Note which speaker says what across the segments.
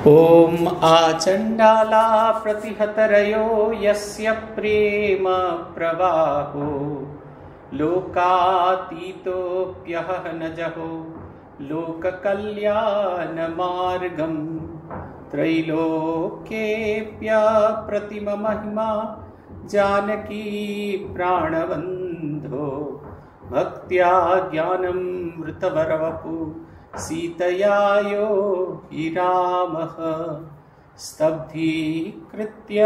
Speaker 1: ॐ आचण्डाला प्रतिहतरयो यस्य प्रेम प्रवाहो लोकातीतोऽप्यहनजहो लोककल्याणमार्गम् त्रैलोक्येऽप्यप्रतिममहिमा जानकी प्राणबन्धो भक्त्या ज्ञानं मृतवरवपु सीतया यो हि रामः स्तब्धीकृत्य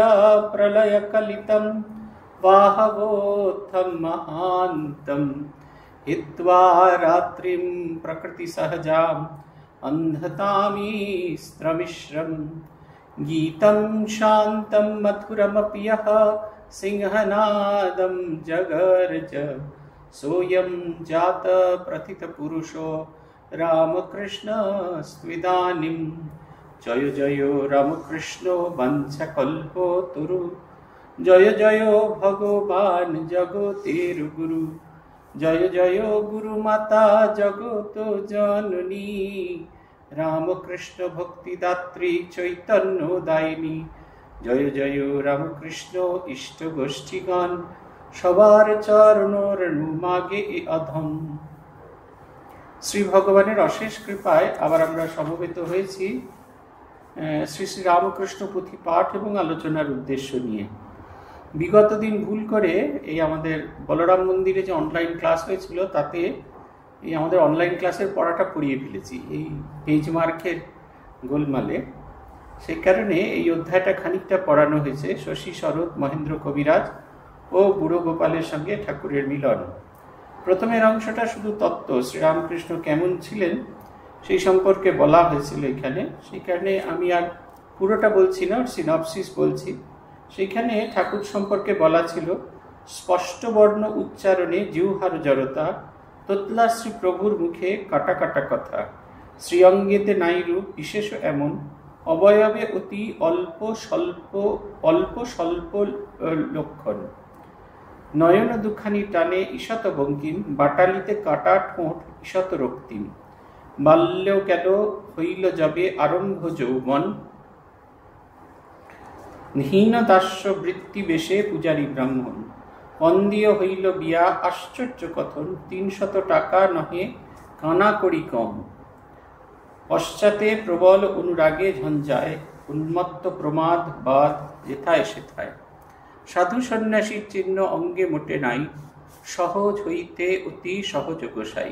Speaker 1: प्रलयकलितं वाहवोत्थं महान्तं हित्वा रात्रिं प्रकृतिसहजाम् अन्धतामीस्त्रमिश्रं गीतं शान्तं मधुरमपि यः सिंहनादं जगर्ज सोऽयं जातप्रथितपुरुषो रामकृष्णस्त्विदानीं जय जय रामकृष्णो वंशकल्पोतरु जय जय भगवान् जगतेर्गुरु जय जय गुरुमाता जगत जननी रामकृष्ण भक्तिदात्री चैतन्यदायिनी जय जय रामकृष्ण इष्टगोष्ठीगण सबार चरण रेणु मागे अधम। श्री भगवान अशेष कृपाय आबार आमरा समवेत हয়েছি श्री श्री रामकृष्ण पुथी पाठ एवं आलोचनार उद्देश्य निये। विगत दिन भूल करे এই আমাদের বলরাম মন্দিরে যে অনলাইন ক্লাস হয়েছিল তাতে এই আমাদের অনলাইন ক্লাসের পড়াটা পড়িয়ে ফেলেছি এই পেজ মার্কের গোলমালে। সেই কারণে এই অধ্যায়টা খানিকটা পড়ানো হয়েছে শশী শরৎ মহেন্দ্র কবিরাজ ও বুড়ো গোপালের সঙ্গে ঠাকুরের মিলন। প্রথমের অংশটা শুধু তত্ত্ব শ্রীরামকৃষ্ণ কেমন ছিলেন সেই সম্পর্কে বলা হয়েছিল এখানে, সেই কারণে আমি আর পুরোটা বলছি না, সিনপসিস বলছি। সেখানে ঠাকুর সম্পর্কে বলা ছিল স্পষ্ট বর্ণ উচ্চারণে জিহ্বার জড়তা, তোতলা শ্রী প্রভুর মুখে কাটা কাটা কথা, শ্রীঅঙ্গেতে নাই রূপ বিশেষ এমন, অবয়বে অতি অল্প স্বল্প লক্ষণ, নয়ন দুখানি টানে ঈষৎ বঙ্কিম, বাটালিতে কাটা ঠোঁট ঈষৎ রক্তিম, বাল্য গেল হইল যবে আরম্ভ যৌবন, হীন দাস্য বৃত্তি বেশে পূজারী ব্রাহ্মণ, অন্দিয় হইল বিয়া আশ্চর্য কথন, ৩০০ টাকা নহে কানা করি কম, পশ্চাতে প্রবল অনুরাগে ঝঞ্ঝায়, উন্মত্ত প্রমাদ বাদ যেথায় সেথায়, সাধু সন্ন্যাসীর চিহ্ন অঙ্গে মোটে নাই, সহজ হইতে অতি সহজ গোসাই,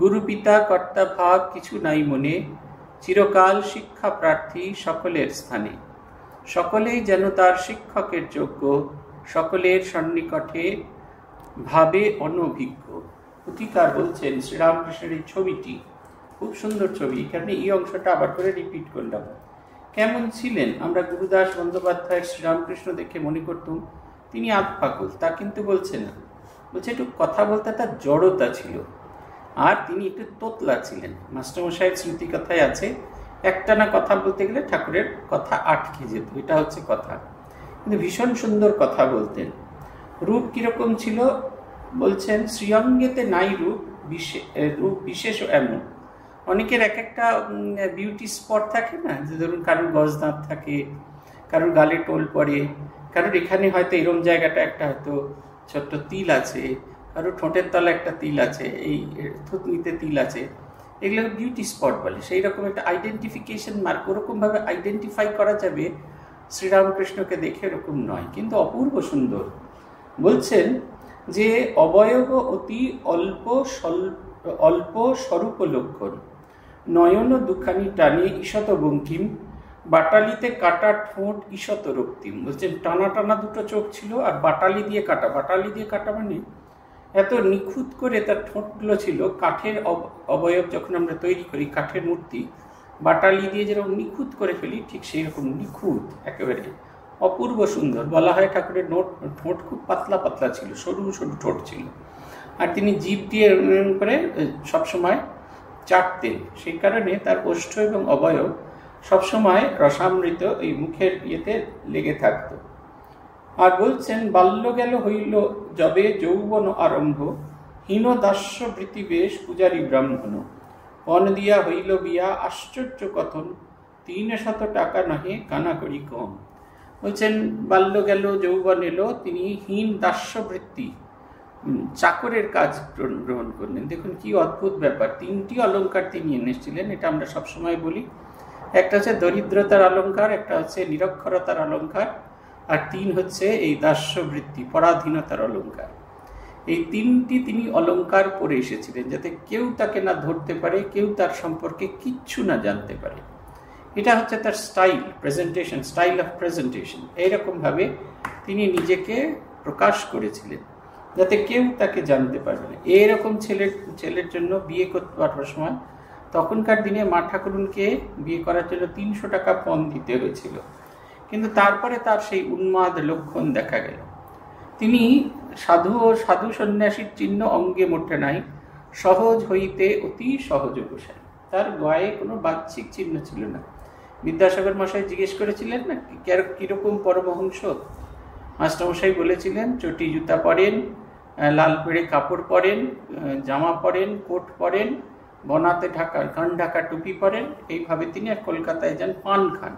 Speaker 1: গুরু পিতা কর্তা ভাব কিছু নাই মনে, চিরকাল শিক্ষা প্রার্থী সকলের স্থানে, সকলেই যেন তার শিক্ষকের যোগ্য, সকলের সন্নিকটে ভাবে অনভিজ্ঞ। পুথিকার বলছেন শ্রীরামকৃষ্ণের এই ছবিটি খুব সুন্দর ছবি, এখানে এই অংশটা আবার করে রিপিট করলাম। কেমন ছিলেন? আমরা গুরুদাস বন্দ্যোপাধ্যায়ের শ্রীরামকৃষ্ণ দেখে মনে করতুম তিনি আধপাগল, তা কিন্তু বলছে না, বলছে একটু কথা বলতে তার জড়তা ছিল, আর তিনি একটু তোতলা ছিলেন। মাস্টারমশাইয়ের স্মৃতি কথায় আছে একটানা কথা বলতে গেলে ঠাকুরের কথা আটকে যেত, এটা হচ্ছে কথা, কিন্তু ভীষণ সুন্দর কথা বলতেন। রূপ কিরকম ছিল বলছেন, শ্রীঅঙ্গেতে নাই রূপ বিশেষ এমন। অনেকের এক একটা বিউটি স্পট থাকে না, যে ধরুন কারোর গজদাঁত থাকে, কারোর গালে টোল পড়ে, কারোর এখানে হয়তো এরম জায়গাটা একটা হয়তো ছোট্ট তিল আছে, কারোর ঠোঁটের তলা একটা তিল আছে, এই থুতনিতে তিল আছে, এগুলো বিউটি স্পট বলে। সেই রকম একটা আইডেন্টিফিকেশন মার্ক, ওরকমভাবে আইডেন্টিফাই করা যাবে শ্রীরামকৃষ্ণকে দেখে এরকম নয়, কিন্তু অপূর্ব সুন্দর। বলছেন যে অবয়ব অতি অল্প স্বরূপ লক্ষণ, নয়ন দুখানি টানে ঈষৎ বঙ্কিম, বাটালিতে কাটা ঠোঁট ঈষৎ রক্তিম। বলছেন টানা টানা দুটো চোখ ছিল আর বাটালি দিয়ে কাটা মানে এত নিখুঁত করে তার ঠোঁটগুলো ছিল। কাঠের অবয়ব যখন আমরা তৈরি করি, কাঠের মূর্তি বাটালি দিয়ে যেরকম নিখুঁত করে ফেলি, ঠিক সেই রকম নিখুঁত, একেবারে অপূর্ব সুন্দর। বলা হয় ঠাকুরের ঠোঁট খুব পাতলা পাতলা ছিল, সরু সরু ঠোঁট ছিল, আর তিনি জিভ দিয়ে করে সবসময় চাটতেন, সেই কারণে তার ওষ্ঠ এবং অবয়ব সবসময় রসামৃত এই মুখের ইয়েতে লেগে থাকতো। আর বলছেন বাল্য গেল হইল যবে যৌবন আরম্ভ, হীন দাস্য বৃত্তিবেশ পূজারী ব্রাহ্মণ, পণ দিয়া হইল বিয়া আশ্চর্য কথন, 300 টাকা নহে কানা করি কম। বলছেন বাল্য গেল যৌবন এলো, তিনি হীন দাস্যবৃত্তি চাকরের কাজ গ্রহণ করলেন। দেখুন কি অদ্ভুত ব্যাপার, 3টি অলঙ্কার তিনি এনেছিলেন, এটা আমরা সবসময় বলি। একটা হচ্ছে দরিদ্রতার অলঙ্কার, একটা হচ্ছে নিরক্ষরতার অলঙ্কার, আর 3 হচ্ছে এই দাস্যবৃত্তি পরাধীনতার অলঙ্কার। এই 3টি তিনি অলঙ্কার পরে এসেছিলেন যাতে কেউ তাকে না ধরতে পারে, কেউ তার সম্পর্কে কিচ্ছু না জানতে পারে। এটা হচ্ছে তার style, presentation, style of presentation. এইরকমভাবে তিনি নিজেকে প্রকাশ করেছিলেন যাতে কেউ তাকে জানতে পারবে না। এইরকম ছেলের জন্য বিয়ে করতে পারবার সময় তখনকার দিনে মা ঠাকুরুনকে বিয়ে করার জন্য 300 টাকা পণ দিতে হয়েছিল। কিন্তু তারপরে তার সেই উন্মাদ লক্ষণ দেখা গেল। তিনি সাধু ও সাধু সন্ন্যাসীর চিহ্ন অঙ্গে মোটে নাই, সহজ হইতে অতি সহজ গোসাই। তার গায়ে কোনো বাহ্যিক চিহ্ন ছিল না। বিদ্যাসাগর মশাই জিজ্ঞেস করেছিলেন না কিরকম পরমহংস, মাস্টারমশাই বলেছিলেন চটি জুতা পরেন, লাল পেড়ে কাপড় পরেন, জামা পরেন, কোট পরেন, বনাতে ঢাকা কান ঢাকা টুপি পরেন। এইভাবে তিনি আর কলকাতায় যান, পান খান,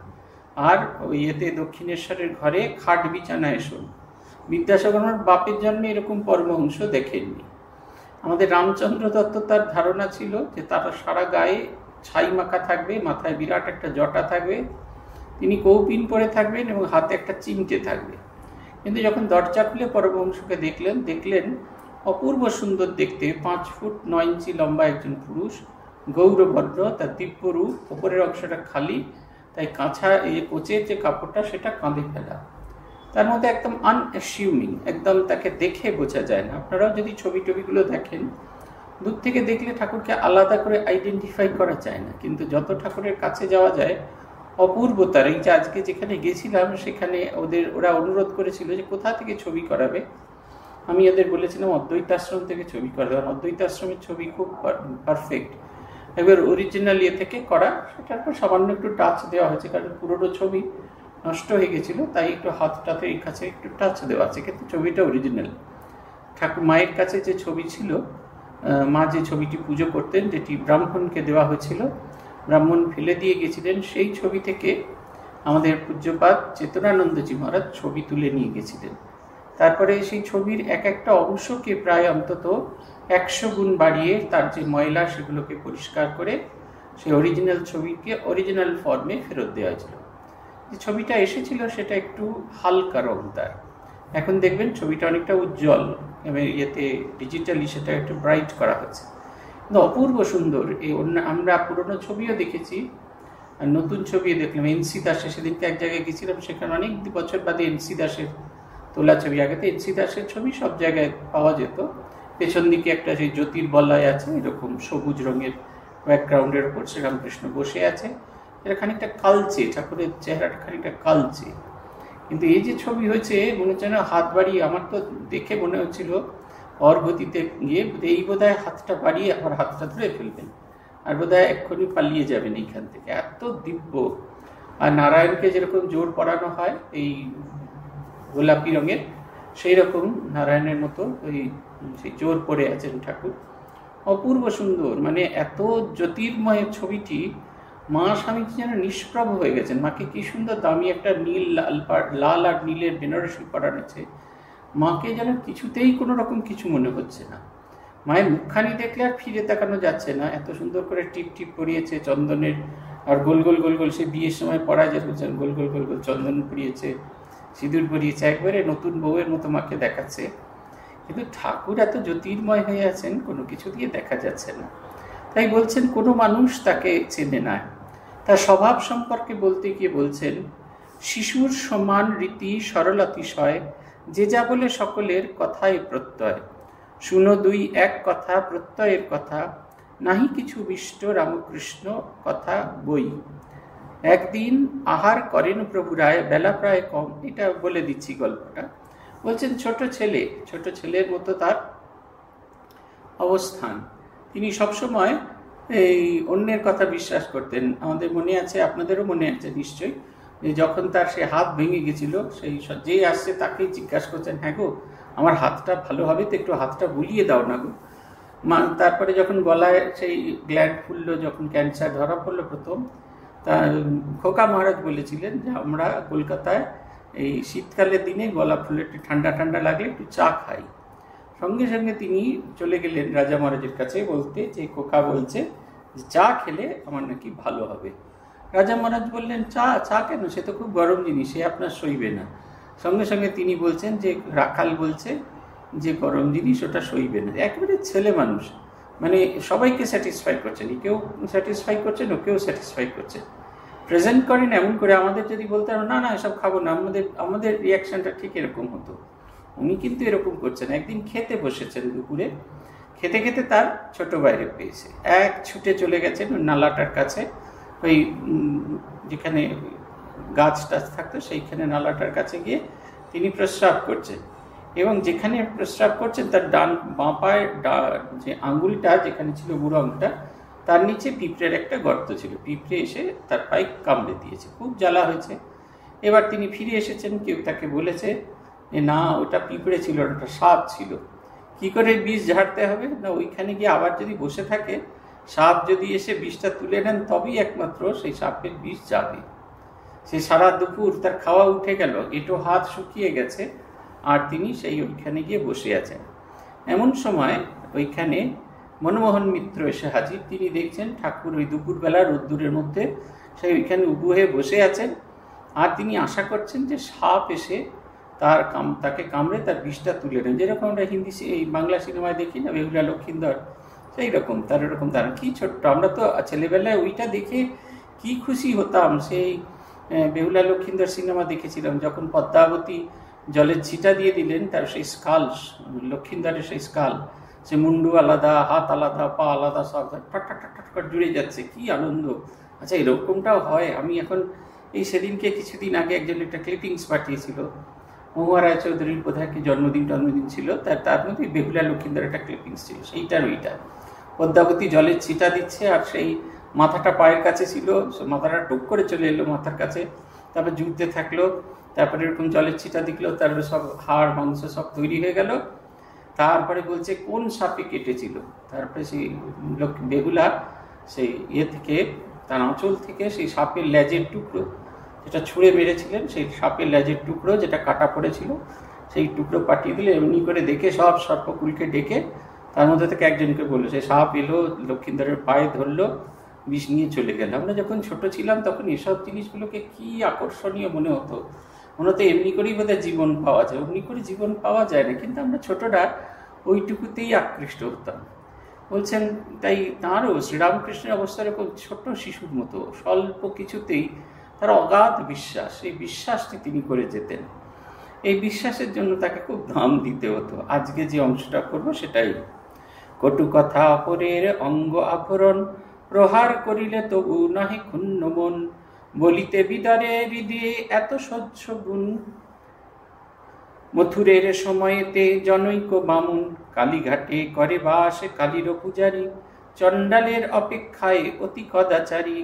Speaker 1: আর ইয়েতে দক্ষিণেশ্বরের ঘরে খাট বিছানায় শোন। বিদ্যাসাগর বাপের জন্মে এরকম পরমহংস দেখেননি। আমাদের রামচন্দ্র দত্ত তার ধারণা ছিল যে তার সারা গায়ে ছাই মাখা থাকবে, মাথায় বিরাট একটা জটা থাকবে, তিনি কৌপিন পরে থাকবেন এবং হাতে একটা চিমটে থাকবে। কিন্তু যখন দরজা খুলে পরমহংসকে দেখলেন অপূর্ব সুন্দর দেখতে, 5 ফুট 9 ইঞ্চি লম্বা একজন পুরুষ, গৌরভদ্র, তার দিব্যরূপ, ওপরের অংশটা খালি, তাই কাঁচা কোচের যে কাপড়টা সেটা কাঁধে ফেলা, তার মধ্যে একদম আনঅ্যাসিউমিং, একদম তাকে দেখে বোঝা যায় না। আপনারাও যদি ছবিগুলো দেখেন, দূর থেকে দেখলে ঠাকুরকে আলাদা করে আইডেন্টিফাই করা যায় না, কিন্তু যত ঠাকুরের কাছে যাওয়া যায় অপূর্বতার। এই যে আজকে যেখানে গেছিলাম সেখানে ওরা অনুরোধ করেছিল যে কোথা থেকে ছবি করাবে। আমি ওদের বলেছিলাম অদ্বৈতাশ্রম থেকে ছবি করাবে। অদ্বৈতাশ্রমের ছবি খুব পারফেক্ট, একবার অরিজিনাল থেকে করা, সেটার পর সামান্য একটু টাচ দেওয়া হয়েছে, কারণ পুরোনো ছবি নষ্ট হয়ে গেছিল, তাই একটু হাতটাতে এই কাছে একটু টাচ দেওয়া আছে, কিন্তু ছবিটা অরিজিনাল। ঠাকুর মায়ের কাছে যে ছবি ছিল, মা যে ছবিটি পুজো করতেন, যেটি ব্রাহ্মণকে দেওয়া হয়েছিল, ব্রাহ্মণ ফেলে দিয়ে গেছিলেন, সেই ছবি থেকে আমাদের পূজ্যপাদ চেতনানন্দজি মহারাজ ছবি তুলে নিয়ে গেছিলেন। তারপরে সেই ছবির একটা অংশকে প্রায় অন্তত 100 গুণ বাড়িয়ে তার যে ময়লা সেগুলোকে পরিষ্কার করে সেই অরিজিনাল ছবিকে অরিজিনাল ফর্মে ফেরত দেওয়া হয়েছিল। যে ছবিটা এসেছিল সেটা একটু হালকা রং তার, এখন দেখবেন ছবিটা অনেকটা উজ্জ্বল এবং ডিজিটালি সেটা একটু ব্রাইট করা হয়েছে, কিন্তু অপূর্ব সুন্দর। আমরা পুরনো ছবিও দেখেছি আর নতুন ছবিও দেখলাম। এনসি দাসের, সেদিনকে এক জায়গায় গেছিলাম, সেখানে অনেক বছর বাদে এনসি দাসের তোলা ছবি। আগে তো এনসি দাসের ছবি সব জায়গায় পাওয়া যেত। পেছন দিকে একটা সেই জ্যোতির্বলয় আছে, এরকম সবুজ রঙের ব্যাকগ্রাউন্ডের উপর শ্রীরামকৃষ্ণ বসে আছে, এটা খানিকটা কালচে, ঠাকুরের চেহারাটা খানিকটা কালচে। কিন্তু এই যে ছবি হয়েছে মনে হচ্ছে না হাত বাড়িয়ে, আমার তো দেখে মনে হচ্ছিল অর্গতিতে গিয়ে এই বোধহয় হাতটা বাড়িয়ে আবার হাতটা ধরে ফেলবেন, আর বোধহয় এক্ষুনি পালিয়ে যাবেন এইখান থেকে, এত দিব্য। আর নারায়ণকে যেরকম জোর পরানো হয় এই গোলাপি রঙের, সেই রকম নারায়ণের মতো ওই সেই জোর পরে আছেন ঠাকুর, অপূর্ব সুন্দর। মানে এত জ্যোতির্ময় ছবিটি, মা স্বামীজি যেন নিষ্প্রভ হয়ে গেছেন। মাকে কি সুন্দর দামি একটা লাল আর নীলের বেনারসি পরানোছে, মাকে যেন কিছুতেই কোনো রকম কিছু মনে হচ্ছে না। মায়ের মুখখানি দেখলে আর ফিরে তাকানো যাচ্ছে না, এত সুন্দর করে টিপ টিপ পরিয়েছে চন্দনের, আর গোল গোল গোল গোল সে বিয়ের সময় পরা যে গোল গোল গোল গোল চন্দন পরিয়েছে, সিঁদুর পরিয়েছে, একবারে নতুন বউয়ের মতো মাকে দেখাচ্ছে। কিন্তু ঠাকুর এত জ্যোতির্ময় হয়ে আছেন, কোনো কিছু দিয়ে দেখা যাচ্ছে না। তাই বলছেন কোনো মানুষ তাকে চেনে না। তার স্বভাব সম্পর্কে বলতে গিয়ে বলছেন, শিশুর সমান রীতি সরল অতিশয়, যে যা বলে সকলের কথায় প্রত্যয়, শুনো 2-1 কথা প্রত্যয়ের কথা, নাহি কিছু বিষ্ট রামকৃষ্ণ কথা বই। একদিন আহার করেন প্রভু রায়, বেলা প্রায় কম। এটা বলে দিচ্ছি গল্পটা। বলছেন ছোট ছেলের মতো তার অবস্থান। তিনি সবসময় এই অন্যের কথা বিশ্বাস করতেন। আমাদের মনে আছে, আপনাদেরও মনে আছে নিশ্চয়ই, যে যখন তার সে হাত ভেঙে গেছিল, সেই যে আসছে তাকেই জিজ্ঞাসা করছেন, হ্যাঁ গো আমার হাতটা ভালো হবে তো, একটু হাতটা বুলিয়ে দাও না গো। তারপরে যখন গলায় সেই গ্ল্যান্ড ফুললো, যখন ক্যান্সার ধরা পড়লো প্রথম, তা খোকা মহারাজ বলেছিলেন যে আমরা কলকাতায় এই শীতকালের দিনে গলা ফুলে একটু ঠান্ডা ঠান্ডা লাগলে একটু চা খাই। সঙ্গে সঙ্গে তিনি চলে গেলেন রাজা মহারাজের কাছে বলতে যে খোকা বলছে যে চা খেলে আমার নাকি ভালো হবে। রাজা মহারাজ বললেন চা চা কেন, সে তো খুব গরম জিনিস, সে আপনার সইবে না। সঙ্গে সঙ্গে তিনি বলছেন যে রাখাল বলছে যে গরম জিনিস ওটা সইবে না। একেবারে ছেলে মানুষ, মানে সবাইকে স্যাটিসফাই করছেন, কেউ স্যাটিসফাই করছেন ও কেউ স্যাটিসফাই করছে, প্রেজেন্ট করেন এমন করে। আমাদের যদি বলতেন না না এসব খাবো না, আমাদের রিয়াকশনটা ঠিক এরকম হতো। উনি কিন্তু এরকম করছেন। একদিন খেতে বসেছেন, দুপুরে খেতে খেতে তার ছোট বাইরে পেয়েছে, এক ছুটে চলে গেছেন নালাটার কাছে, ওই যেখানে গাছ টাছ থাকতো সেইখানে নালাটার কাছে গিয়ে তিনি প্রস্রাব করছেন। এবং যেখানে প্রস্রাব করছেন তার বাঁ পায়ের যে আঙ্গুলটা যেখানে ছিল বুড়ো আঙুলটা, তার নিচে পিঁপড়ের একটা গর্ত ছিল। পিঁপড়ে এসে তার পায়ে কামড়ে দিয়েছে, খুব জ্বালা হয়েছে। এবার তিনি ফিরে এসেছেন, কেউ তাকে বলেছে যে না ওটা পিঁপড়ে ছিল, ওটা সাপ ছিল। কি করে বিষ ঝাড়তে হবে না, ওইখানে গিয়ে আবার যদি বসে থাকে, সাপ যদি এসে বিষটা তুলে নেন তবেই একমাত্র সেই সাপের বিষ যাবে। সে সারা দুপুর তার খাওয়া উঠে গেল, এটো হাত শুকিয়ে গেছে, আর তিনি সেই ওইখানে গিয়ে বসে আছেন। এমন সময় ওইখানে মনমোহন মিত্র এসে হাজির। তিনি দেখছেন ঠাকুর ওই দুপুরবেলা রোদ্দুরের মধ্যে সেই ওইখানে উবু হয়ে বসে আছেন, আর তিনি আশা করছেন যে সাপ এসে তাকে কামড়ে তার বিষটা তুলে নেন। যেরকম আমরা এই বাংলা সিনেমায় দেখি না, বেহুলা লক্ষিন্দর, সেই রকম তার এরকম তার কি ছোট্ট। আমরা তো ছেলেবেলায় ওইটা দেখে কি খুশি হতাম। সেই বেহুলা লক্ষিন্দর সিনেমা দেখেছিলাম, যখন পদ্মাবতী জলের ছিটা দিয়ে দিলেন, তার সেই স্কাল, লক্ষিন্দরের সেই স্কাল, সে মুন্ডু আলাদা, হাত আলাদা, পা আলাদা, সব ঠক ঠক ঠক ঠক জুড়ে যাচ্ছে, কি আনন্দ। আচ্ছা এরকমটাও হয়। আমি এখন এই সেদিনকে কিছুদিন আগে একজন একটা ক্লিপিংস পাঠিয়েছিল, মহুয়া রায়চৌধুরীর বোধহয় কি জন্মদিন ছিল, তার মধ্যে বেহুলা লক্ষিন্দর একটা ক্লিপিংস ছিল, সেইটার ওইটা পদ্মাবতী জলের ছিটা দিচ্ছে, আর সেই মাথাটা পায়ের কাছে ছিল, মাথাটা টুক করে চলে এলো মাথার কাছে, তারপর জুড়তে থাকলো, তারপরে এরকম জলের ছিটা দিকলো, তারপরে সব হাড় মাংস সব তৈরি হয়ে গেল। তারপরে বলছে কোন সাপে কেটেছিল। তারপরে সেই বেহুলা সেই থেকে তার আঁচল থেকে সেই সাপের লেজের টুকরো যেটা ছুঁড়ে মেরেছিলেন, সেই সাপের লেজের টুকরো যেটা কাটা পড়েছিল, সেই টুকরো পাঠিয়ে দিলে। এমনি করে দেখে সব সর্পকুলকে ডেকে তার মধ্যে থেকে একজনকে বললো, সেই সাপ এলো, লক্ষিন্দরের পায়ে ধরলো, বিষ নিয়ে চলে গেল। আমরা যখন ছোট ছিলাম তখন এসব জিনিসগুলোকে কি আকর্ষণীয় মনে হতো। মনে হতো এমনি করেই বোধহয় জীবন পাওয়া যায়, অমনি করে জীবন পাওয়া যায় না। কিন্তু আমরা ছোটরা ওইটুকুতেই আকৃষ্ট হতাম। বলছেন তাই তাঁরও শ্রীরামকৃষ্ণের অবস্থা এরকম ছোট শিশুর মতো, স্বল্প কিছুতেই তার অগাধ বিশ্বাস, এই বিশ্বাসটি তিনি করে যেতেন। এই বিশ্বাসের জন্য তাকে খুব দাম দিতে হতো। আজকে যে অংশটা করব সেটাই। কটু কথা অপরের অঙ্গ আভরণ, প্রহার করিলে তবু নাহি ক্ষুণ্ণ মন, বলিতে বিদারে হৃদয়ে এত সহ্য গুণ, মথুরের সময়েতে জনৈক বামুন, কালীঘাটে করে বাস কালীর পূজারী, চণ্ডালের অপেক্ষায় অতি কদাচারী,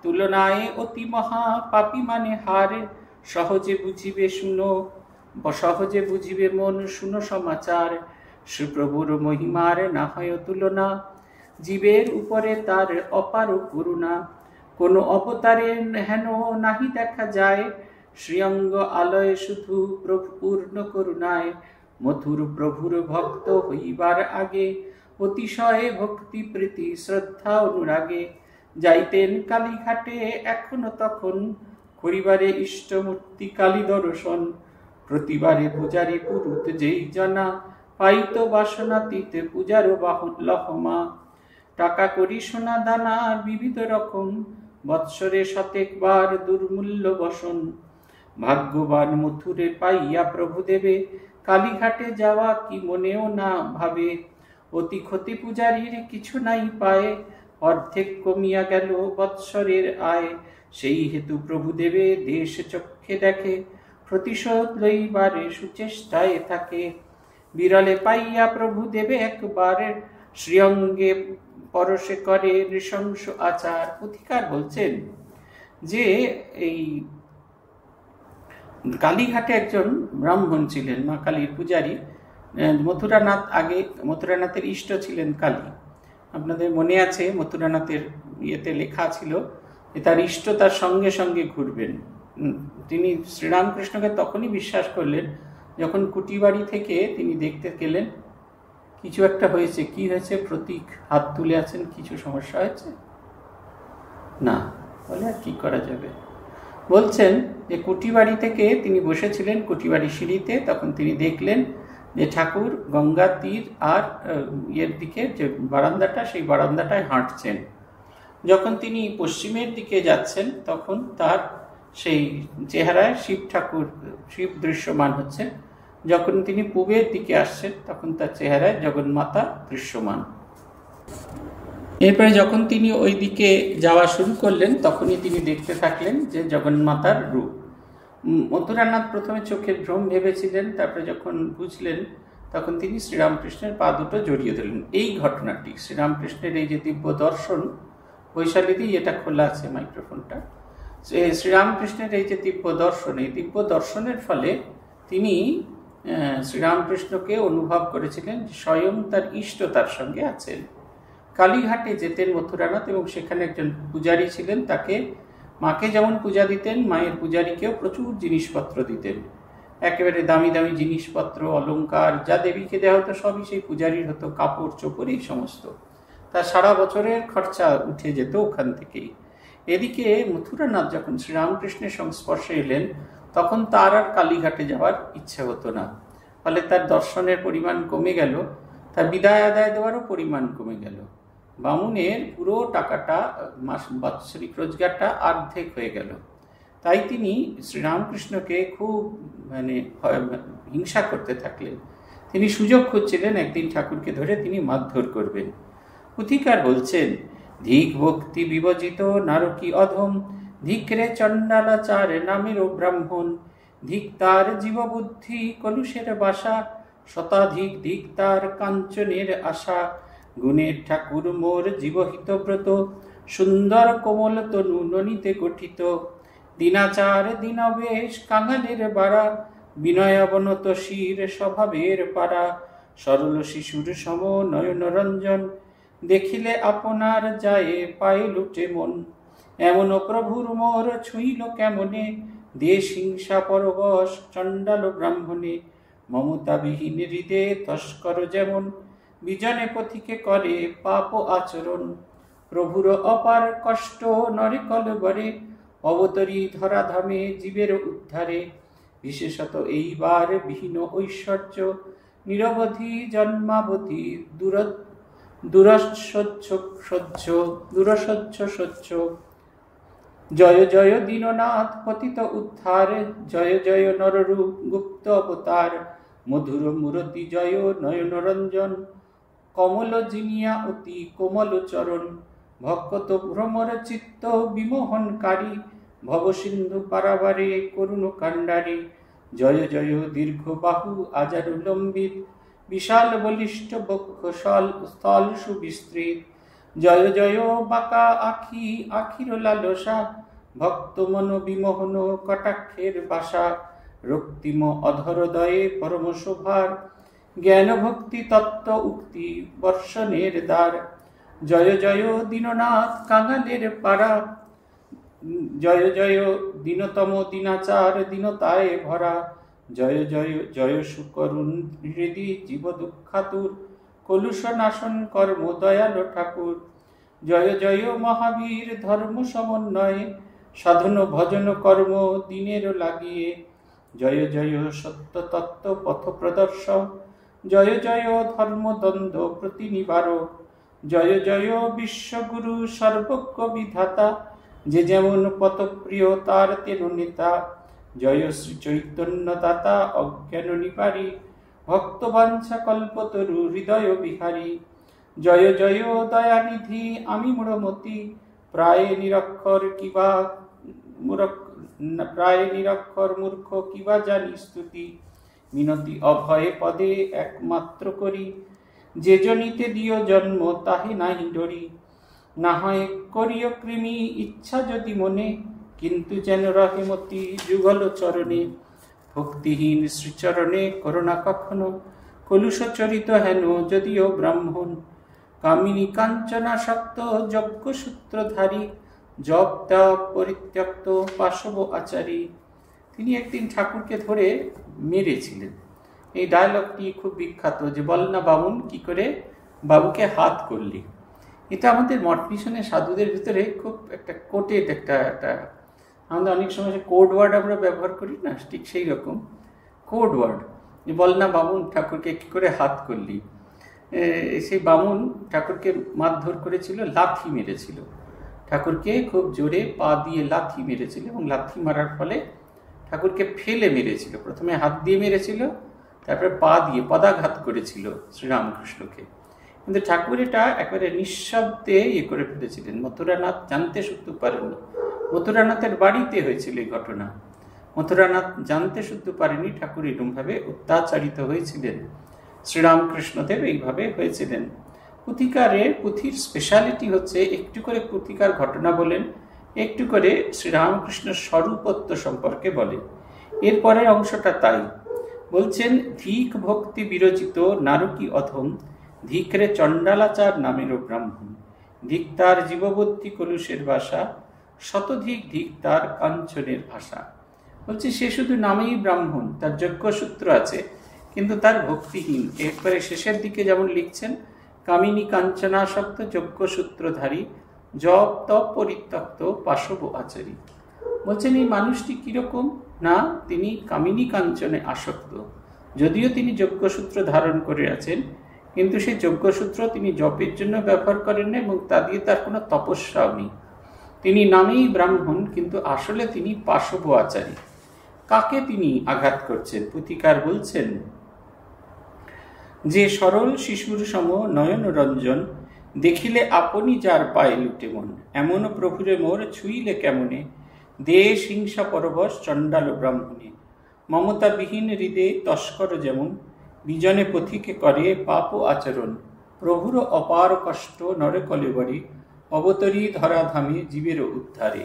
Speaker 1: তুলনায় অতি মহা পাপী মানে হার, সহজে বুঝিবে শুনো, সহজে বুঝিবে মন শুনো সমাচার, শ্রীপ্রভুর মহিমার না হয় তুলনা, জীবের উপরে তার অপার করুণা, কোন অবতারে হেন নাহি দেখা যায়, শ্রীঅঙ্গ আলয় শুধু প্রভু পূর্ণ করুণায়, মথুর প্রভুর ভক্ত হইবার আগে, অতিশয় ভক্তি প্রীতি শ্রদ্ধা অনুরাগে, যাইতেন কালীঘাটে এখনো তখন, করিবারে ইষ্টমূর্তি কালী দর্শন, প্রতিবারে পূজারি পুরুত যেই জনা, পাইত বাসনাতীতে পূজার লহমা, টাকা করি সোনা দানা বিবিধ রকম, বৎসরে শতেকবার দুর্মূল্য বসন, ভাগ্যবান মথুরে পাইয়া প্রভু দেবে, কালীঘাটে যাওয়া কি মনেও না ভাবে, অতি ক্ষতি পূজারীর কিছু নাই পায়, অর্ধেক কমিয়া গেল বৎসরের আয়, সেই হেতু প্রভু দেবে দেশ চক্ষে দেখে, প্রতিশোধ লইবারে সুচেষ্টায় থাকে, বিরলে পাইয়া প্রভু দেবে একবারে, শ্রীঅঙ্গে পরশে করে নৃশংস আচার। পুথিকার বলছেন যে এই কালীঘাটে একজন ব্রাহ্মণ ছিলেন, মা কালীর পূজারী। মথুরানাথের ইষ্ট ছিলেন কালী। আপনাদের মনে আছে মথুরানাথের ইয়েতে লেখা ছিল তার ইষ্ট তার সঙ্গে সঙ্গে ঘুরবেন। তিনি শ্রীরামকৃষ্ণকে তখনই বিশ্বাস করলেন যখন কুটিবাড়ি থেকে তিনি দেখতে গেলেন কিছু একটা হয়েছে। কি হয়েছে? প্রতীক হাত তুলে আছেন, কিছু সমস্যা হয়েছে না, বলে আর কি করা যাবে। বলছেন যে কুটিবাড়ি থেকে তিনি বসেছিলেন কুটিবাড়ি সিঁড়িতে, তখন তিনি দেখলেন যে ঠাকুর গঙ্গা তীর আর ইয়ের দিকে যে বারান্দাটা, সেই বারান্দাটায় হাঁটছেন। যখন তিনি পশ্চিমের দিকে যাচ্ছেন তখন তার সেই চেহারায় শিব ঠাকুর, শিব দৃশ্যমান হচ্ছে। যখন তিনি পূবের দিকে আসছেন তখন তার চেহারায় জগন্মাতা দৃশ্যমান। এরপরে যখন তিনি ওই দিকে যাওয়া শুরু করলেন তখনই তিনি দেখতে থাকলেন যে জগন্মাতার রূপ। মথুরানাথ প্রথমে চোখের ভ্রম ভেবেছিলেন, তারপরে যখন বুঝলেন তখন তিনি শ্রীরামকৃষ্ণের পা দুটো জড়িয়ে ধরলেন। এই ঘটনাটি শ্রীরামকৃষ্ণের এই যে দিব্য দর্শন, বৈশালীদি এটা খোলা আছে মাইক্রোফোনটা, শ্রীরামকৃষ্ণের এই যে দিব্য দর্শন, এই দিব্য দর্শনের ফলে তিনি শ্রীরামকৃষ্ণকে অনুভব করেছিলেন স্বয়ং তার ইষ্ট তার সঙ্গে আছেন। কালীঘাটে যেতেন মথুরানাথ এবং সেখানে একজন পূজারী ছিলেন, তাকে মাকে যেমন পূজা দিতেন মায়ের পূজারীকেও প্রচুর জিনিসপত্র দিতেন, একেবারে দামি দামি জিনিসপত্র, অলংকার, যা দেবীকে দেওয়া হতো সবই সেই পূজারীর হতো, কাপড় চোপড় এই সমস্ত। তার সারা বছরের খরচা উঠে যেত ওখান থেকেই। এদিকে মথুরানাথ যখন শ্রীরামকৃষ্ণের সংস্পর্শে এলেন তখন তার আর কালীঘাটে যাওয়ার ইচ্ছে হতো না, ফলে তার দর্শনের পরিমাণ কমে গেল, তার বিদায় আদায় দেওয়ারও পরিমাণ কমে গেল। বামুনের পুরো টাকাটা, বাৎসরিক রোজগারটা অর্ধেক হয়ে গেল। তাই তিনি শ্রীরামকৃষ্ণকে খুব হিংসা করতে থাকলেন। তিনি সুযোগ খুঁজছিলেন একদিন ঠাকুরকে ধরে তিনি মারধর করবেন। পুথিকার বলছেন, ধিক ভক্তি বিবজিত নারকী অধম, ধিক্রে চণ্ডালাচার নামেরও ব্রাহ্মণ, ধিক তার জীববুদ্ধি কলুষের বাসা, শতাধিক ধিক তার কাঞ্চনের আশা, গুণের ঠাকুর মোর জীবহিতব্রত, সুন্দর কোমল তনু ননিতে গঠিত, দিনাচার দিনবেশ কাঙালের বাড়া, বিনয়াবনত শির স্বভাবের পাড়া, সরল শিশুর সম নয়ন রঞ্জন, দেখিলে আপনার যায় পায়ে লুটে মন, এমন প্রভুর মোর ছুঁইল কেমনে, দেশ হিংসা পরবশ চণ্ডাল ব্রাহ্মণে, মমতাবিহীন হৃদে তস্কর যেমন, বিজনে পথিকে করে পাপ আচরণ, প্রভুর অপার কষ্ট নরে কলবরে, অবতরী ধরাধামে জীবের উদ্ধারে, বিশেষত এইবার বিহীন ঐশ্বর্য, নিরবধি জন্মাবধি দুরসহ্য। জয় জয় দীননাথ পতিত উদ্ধার, জয় জয় নররূপ গুপ্ত অবতার, মধুর মূরতি জয় নয়ন রঞ্জন, কমল জিনিয়া অতি কোমল চরণ, ভক্ত ভ্রমর চিত্ত বিমোহনকারী, ভবসিন্ধু পারাবারে করুণ কাণ্ডারী, জয় জয় দীর্ঘ বাহু আজারু লম্বিত, বিশাল বলিষ্ঠ বক্ষ স্থল সুবিস্তৃত, জয় জয় বাঁকা আখি আখির লালসা, ভক্ত মন বিমোহন কটাক্ষের বাসা, রক্তিম অধরদয়ে পরম শোভার, জ্ঞান ভক্তি তত্ত্ব উক্তি বর্ষণের দ্বার, জয় জয় দীননাথ কাঙালের পাড়া, জয় জয় দীনতম দীনাচার দীনতায় ভরা, জয় জয় জয় সুকরুণ হৃদি জীব দুঃখাতুর, কলুষ নাশন কর্ম দয়াল ঠাকুর, জয় জয় মহাবীর ধর্ম সমন্বয়ে, সাধন ভজন কর্ম দিনের লাগিয়ে, জয় জয় সত্য তত্ত্ব পথ প্রদর্শক, জয় জয় ধর্মদ্বন্দ্ব প্রতিনিবারক, জয় জয় বিশ্বগুরু সর্বজ্ঞ বিধাতা, যে যেমন পথপ্রিয় তার তেন নেতা, জয় শ্রী চৈতন্য দাতা অজ্ঞান নিবারী, ভক্তবাঞ্ছা কল্পতরু হৃদয় বিহারী, জয় জয় দয়ানিধি আমি মূঢ়মতি, প্রায় নিরক্ষর মূর্খ কিবা জানি স্তুতি, মিনতি অভয়ে পদে একমাত্র করি, যে জনিতে দিও জন্ম তাহে নাহি ডরি, না হয় করিও কৃমি ইচ্ছা যদি মনে, কিন্তু যেন রহে মতি যুগল চরণে, ভক্তিহীন শ্রীচরণে করোনা কখনো, কলুষ চরিত হেন যদিও ব্রাহ্মণ, কামিনী কাঞ্চনা শক্ত যজ্ঞ সূত্রধারী, জপ তপ পরিত্যক্ত পাশব আচারী। তিনি একদিন ঠাকুরকে ধরে মেরেছিলেন। এই ডায়লগটি খুব বিখ্যাত, যে বল না বামুন কি করে বাবুকে হাত করলি। এটা আমাদের মঠ মিশনের সাধুদের ভিতরে খুব একটা কোটেড একটা আমাদের অনেক সময় কোড ওয়ার্ড আমরা ব্যবহার করি না, ঠিক সেই রকম কোড ওয়ার্ড, যে বল না বামুন ঠাকুরকে কি করে হাত করলি। সেই বামুন ঠাকুরকে মারধর করেছিল, লাথি মেরেছিল, ঠাকুরকে খুব জোরে পা দিয়ে লাথি মেরেছিল, এবং লাথি মারার ফলে ঠাকুরকে ফেলে মেরেছিল। প্রথমে হাত দিয়ে মেরেছিল, তারপরে পা দিয়ে পদাঘাত করেছিল শ্রীরামকৃষ্ণকে। কিন্তু ঠাকুর এটা একেবারে নিঃশব্দে করে ফেলেছিলেন। মথুরানাথ জানতে শুদ্ধ পারেননি। মথুরানাথের বাড়িতে হয়েছিল এই ঘটনা। মথুরানাথ জানতে শুদ্ধ পারেনি ঠাকুর এরকমভাবে অত্যাচারিত হয়েছিলেন। শ্রীরামকৃষ্ণদেব এইভাবে হয়েছিলেন। পুঁথির স্পেশালিটি হচ্ছে একটু করে পুঁথিকার ঘটনা বলেন, একটু করে শ্রীরামকৃষ্ণের স্বরূপত্ব সম্পর্কে বলেন। এরপরের অংশটা তাই বলছেন, ধিক ভক্তি বিরচিত নারকী অধম, ধিকরে চণ্ডালাচার নামেরও ব্রাহ্মণ, ধিক তার জীববর্তী কলুষের ভাষা, শতধিক ধিক তার কাঞ্চনের ভাষা। বলছে সে শুধু নামেই ব্রাহ্মণ, তার যজ্ঞসূত্র আছে, কিন্তু তার ভক্তিহীন। এরপরে শেষের দিকে যেমন লিখছেন, কামিনী কাঞ্চনাসক্ত যজ্ঞসূত্রধারী, জপ তপ পরিত্যক্ত পাশব আচারী। বলছেন এই মানুষটি কিরকম না, তিনি কামিনী কাঞ্চনে আসক্ত, যদিও তিনি যজ্ঞসূত্র ধারণ করে আছেন, কিন্তু সেই যজ্ঞসূত্র তিনি জপের জন্য ব্যবহার করেন না, এবং তা দিয়ে তার কোনো তপস্যাও নেই। তিনি নামেই ব্রাহ্মণ, কিন্তু আসলে তিনি পাশব আচারী। কাকে তিনি আঘাত করছেন? পুথিকার বলছেন, যে সরল শিশুর সম নয়ন রঞ্জন, দেখিলে আপনি যার পায়ে লুটে মন, এমন প্রভুরে মোর ছুইলে কেমনে, দেশ হিংসা পরবশ চণ্ডাল ব্রাহ্মণে, মমতাবিহীন হৃদে তস্কর যেমন, বিজনে পথিকে করে পাপ আচরণ, প্রভুর অপার কষ্ট নরে কলেবরে, অবতরী ধরাধামে জীবের উদ্ধারে।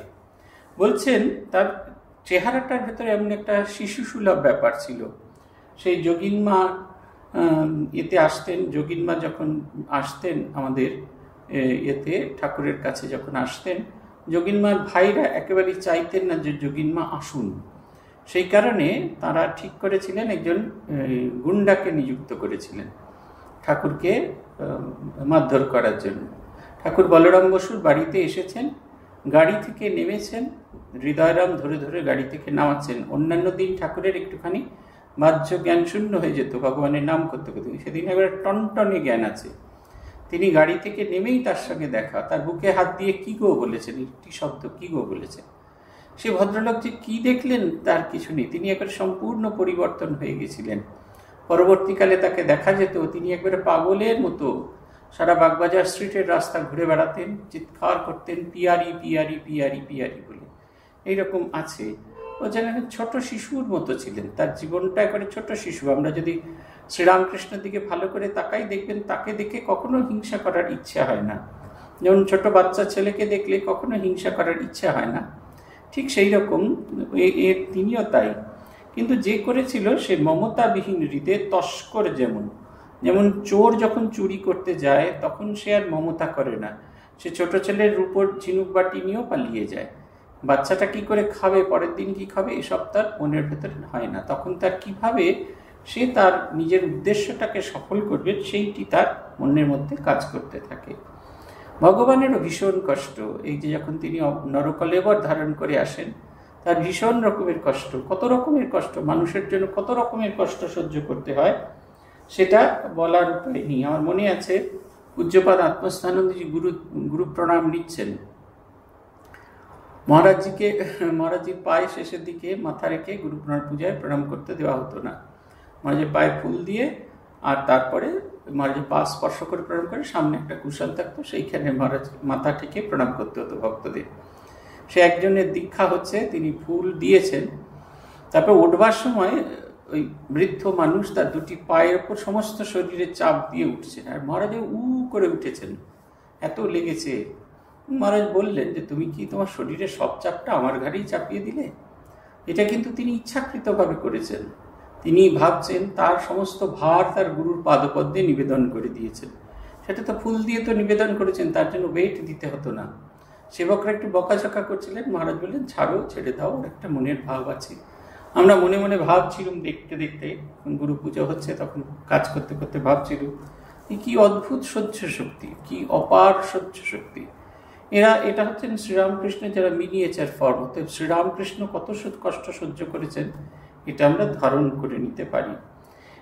Speaker 1: বলছেন তার চেহারাটার ভেতরে এমন একটা শিশুসুলভ ব্যাপার ছিল। সেই যোগিনমা এতে আসতেন, যোগিনমা যখন আসতেন আমাদের এতে ঠাকুরের কাছে যখন আসতেন, যোগিনমার ভাইরা একেবারেই চাইতেন না যে যোগিনমা আসুন। সেই কারণে তারা ঠিক করেছিলেন একজন গুন্ডাকে নিযুক্ত করেছিলেন ঠাকুরকে মারধর করার জন্য। ঠাকুর বলরাম বসুর বাড়িতে এসেছেন, গাড়ি থেকে নেমেছেন, হৃদয়রাম ধরে ধরে গাড়ি থেকে নামাচ্ছেন। অন্যান্য দিন ঠাকুরের একটুখানি বাহ্য জ্ঞান শূন্য হয়ে যেত ভগবানের নাম করতে করতে, সেদিন এবার টনটনে জ্ঞান আছে। তিনি গাড়ি থেকে নেমেই তার সঙ্গে দেখা, তার বুকে হাত দিয়ে কি গো বলেছেন, একটি শব্দ কি গো বলেছেন। সে ভদ্রলোক যে কি দেখলেন তার কিছু নেই, তিনি একবার সম্পূর্ণ পরিবর্তন হয়ে গেছিলেন। পরবর্তীকালে তাকে দেখা যেত তিনি একবারে পাগলের মতো সারা বাগবাজার স্ট্রিটের রাস্তা ঘুরে বেড়াতেন, চিৎকার করতেন পিয়ারি পিয়ারি পিয়ারি পিয়ারি বলে। এইরকম আছে। ও যেন ছোট শিশুর মতো ছিলেন, তার জীবনটা একবারে ছোট শিশু। আমরা যদি শ্রীরামকৃষ্ণের দিকে ভালো করে তাকাই, দেখবেন তাকে দেখে কখনো হিংসা করার ইচ্ছা হয় না। যেমন ছোট বাচ্চা ছেলেকে দেখলে কখনো হিংসা করার ইচ্ছা হয় না, ঠিক সেই রকম তিনিও তাই। কিন্তু যে করেছিল সে মমতাবিহীন হৃদে তস্কর যেমন, যেমন চোর যখন চুরি করতে যায় তখন সে আর মমতা করে না, সে ছোট ছেলের রূপোর ঝিনুক বাটি নিয়েও পালিয়ে যায়। বাচ্চাটা কি করে খাবে, পরের দিন কি খাবে, এসব তার মনের ভেতরে হয় না। তখন তার কিভাবে সে তার নিজের উদ্দেশ্যটাকে সফল করবে সেইটি তার মনের মধ্যে কাজ করতে থাকে। ভগবানেরও ভীষণ কষ্ট, এই যে যখন তিনি নরকলেবর ধারণ করে আসেন, তার ভীষণ রকমের কষ্ট, কত রকমের কষ্ট, মানুষের জন্য কত রকমের কষ্ট সহ্য করতে হয় সেটা বলার উপায় নেই। আমার মনে আছে পূজ্যপাদ আত্মস্থানন্দজি গুরু প্রণাম নিচ্ছেন, মহারাজজির পায়ে শেষের দিকে মাথা রেখে গুরু পূজায় প্রণাম করতে দেওয়া হতো না। মহারাজের পায়ে ফুল দিয়ে আর তারপরে মহারাজের পা স্পর্শ করে প্রণাম করে সামনে একটা কুশল থাকতো, সেইখানে মহারাজ মাথা ঠেকে প্রণাম করতে হতো ভক্তদের। সে একজনের দীক্ষা হচ্ছে, তিনি ফুল দিয়েছেন, তারপর উঠবার সময় ওই বৃদ্ধ মানুষ তার দুটি পায়ের ওপর সমস্ত শরীরে চাপ দিয়ে উঠছেন, আর মহারাজ করে উঠেছেন, এত লেগেছে। মহারাজ বললেন যে তুমি কি তোমার শরীরের সব চাপটা আমার ঘাড়েই চাপিয়ে দিলে? এটা কিন্তু তিনি ইচ্ছাকৃতভাবে করেছেন। তিনি ভাবছেন তার সমস্ত ভার তার গুরুর পাদপদ্মে নিবেদন করে দিয়েছেন। সেটা তো ফুল দিয়ে তো নিবেদন করেছেন, তার জন্য ওয়েট দিতে হতো না। সেবকরা একটু বকাঝকা করছিলেন, মহারাজ বললেন ছাড়ো, ছেড়ে দাও, একটা মনের ভাব আছে। আমরা মনে মনে ভাবছিলাম, দেখতে দেখতে গুরু পুজো হচ্ছে তখন কাজ করতে করতে ভাবছিলাম কি অদ্ভুত সহ্য শক্তি, কি অপার সহ্য শক্তি। এটা হচ্ছেন শ্রীরামকৃষ্ণের যারা মিনিয়েচার ফর্ম। অতএব শ্রীরামকৃষ্ণ কত কষ্ট সহ্য করেছেন এটা আমরা ধারণ করে নিতে পারি।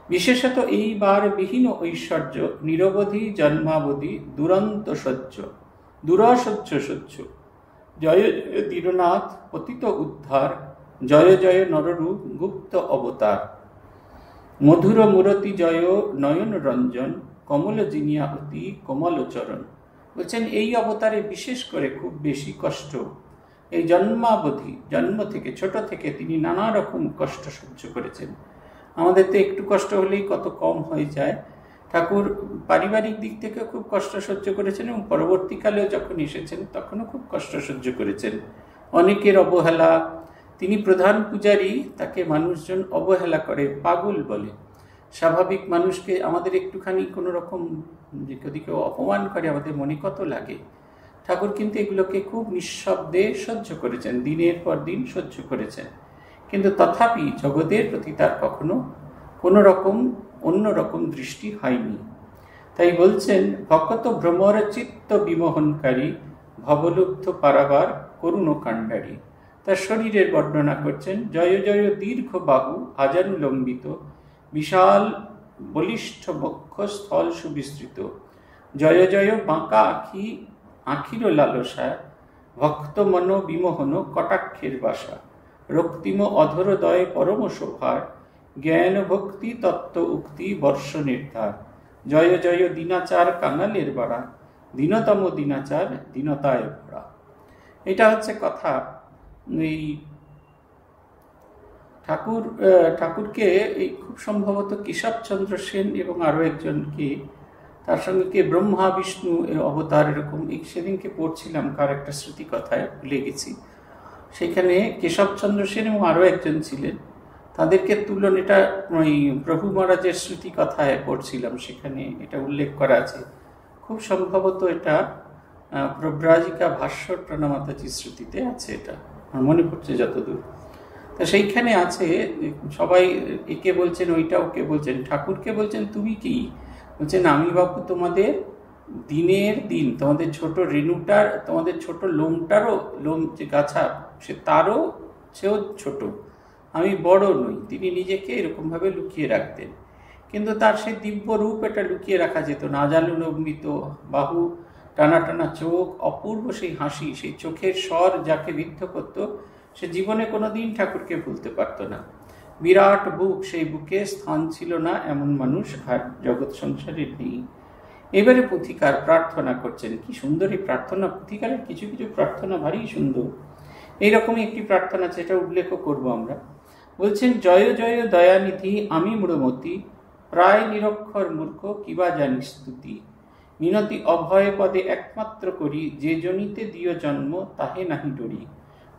Speaker 1: বিশেষত এইবার বিহীন ঐশ্বর্য, নিরবধি জন্মাবধি, দুরন্ত সহ্য, দুরসহ্য সহ্য। জয় জয় দীরনাথ পতিত উদ্ধার, জয় জয় নররূপ গুপ্ত অবতার। মধুর মূরতি জয় নয়ন রঞ্জন, কমল জিনিয়া অতি কোমল চরণ। বলছেন এই অবতারে বিশেষ করে খুব বেশি কষ্ট, এই জন্মাবধি, জন্ম থেকে ছোট থেকে তিনি নানা রকম কষ্ট সহ্য করেছেন। আমাদের তো একটু কষ্ট হলেই কত কম হয়ে যায়। ঠাকুর পারিবারিক দিক থেকে খুব কষ্ট সহ্য করেছেন এবং পরবর্তীকালেও যখন এসেছেন তখনও খুব কষ্ট সহ্য করেছেন। অনেকের অবহেলা, তিনি প্রধান পূজারী, তাকে মানুষজন অবহেলা করে, পাগল বলে। স্বাভাবিক মানুষকে আমাদের একটুখানি কোনো রকম যদি কেউ অপমান করে আমাদের মনে কত লাগে। ঠাকুর কিন্তু এগুলোকে খুব নিঃশব্দে সহ্য করেছেন, দিনের পর দিন সহ্য করেছেন। কিন্তু তথাপি জগতের প্রতি তার কখনো কোনো রকম অন্যরকম দৃষ্টি হয়নি। তাই বলছেন ভকত ভ্রমর চিত্ত বিমোহনকারী, ভবলুব্ধ পারাবার করুণ কাণ্ডারী। তার শরীরের বর্ণনা করছেন, জয় জয় দীর্ঘ বাহু আজানুলম্বিত, বিশাল বলিষ্ঠ বক্ষ স্থল সুবিস্তৃত, জয় জয় বাঁকা আখি আখির লালসা, ভক্ত মন বিমোহন কটাক্ষের বাসা, রক্তিম অধরদয় পরম শোভার, জ্ঞান ভক্তি তত্ত্ব উক্তি বর্ষ নির্ধার, জয় জয় দিনাচার কাঙালের বাড়া, দীনতম দিনাচার দীনতায় ভরা। এটা হচ্ছে কথা। এই ঠাকুরকে এই খুব সম্ভবত কেশবচন্দ্র সেন এবং আরো একজনকে, তার সঙ্গে কে ব্রহ্মা বিষ্ণু অবতার, এরকম সেদিনকে পড়ছিলাম কার একটা স্মৃতি কথায়, ভুলে গেছি। সেখানে কেশবচন্দ্র সেন এবং আরো একজন ছিলেন, তাদেরকে তুলন, এটা ওই প্রভু মহারাজের স্মৃতি কথায় পড়ছিলাম, সেখানে এটা উল্লেখ করা আছে। খুব সম্ভবত এটা প্রব্রাজিকা ভাষ্য প্রণমাতাজির স্মৃতিতে আছে, এটা আমার মনে পড়ছে যতদূর। তা সেইখানে আছে, সবাই একে বলছেন ওইটা, ওকে বলছেন, ঠাকুরকে বলছেন তুমি কি? বলছেন আমি বাবু তোমাদের দিনের দিন, তোমাদের ছোট রেণুটার, তোমাদের ছোট লোমটারও, লোম যে গাছা সে তারও সেও ছোট, আমি বড় নই। তিনি নিজেকে এরকমভাবে লুকিয়ে রাখতেন, কিন্তু তার সেই দিব্য রূপ এটা লুকিয়ে রাখা যেত না। আজানুলম্বিত বাহু, টানা টানা চোখ, অপূর্ব সেই হাসি, সেই চোখের স্বর যাকে বিদ্ধ করত, সে জীবনে কোনোদিন ঠাকুরকে ভুলতে পারত না। বিরাট বুক, সেই বুকে স্থান ছিল না এমন মানুষ আর জগৎ সংসারে নেই। এবারে পুথিকার প্রার্থনা করছেন, কি সুন্দর এই প্রার্থনা। পুথিকারের কিছু কিছু প্রার্থনা ভারী সুন্দর। এইরকমই একটি প্রার্থনা যেটা উল্লেখ করব আমরা। বলছেন, জয় জয় দয়ানিধি আমি মূঢ়মতি, প্রায় নিরক্ষর মূর্খ কিবা জানি স্তুতি, মিনতি অভয় পদে একমাত্র করি, যে জনিতে দিয় জন্ম তাহে নাহি ডরি,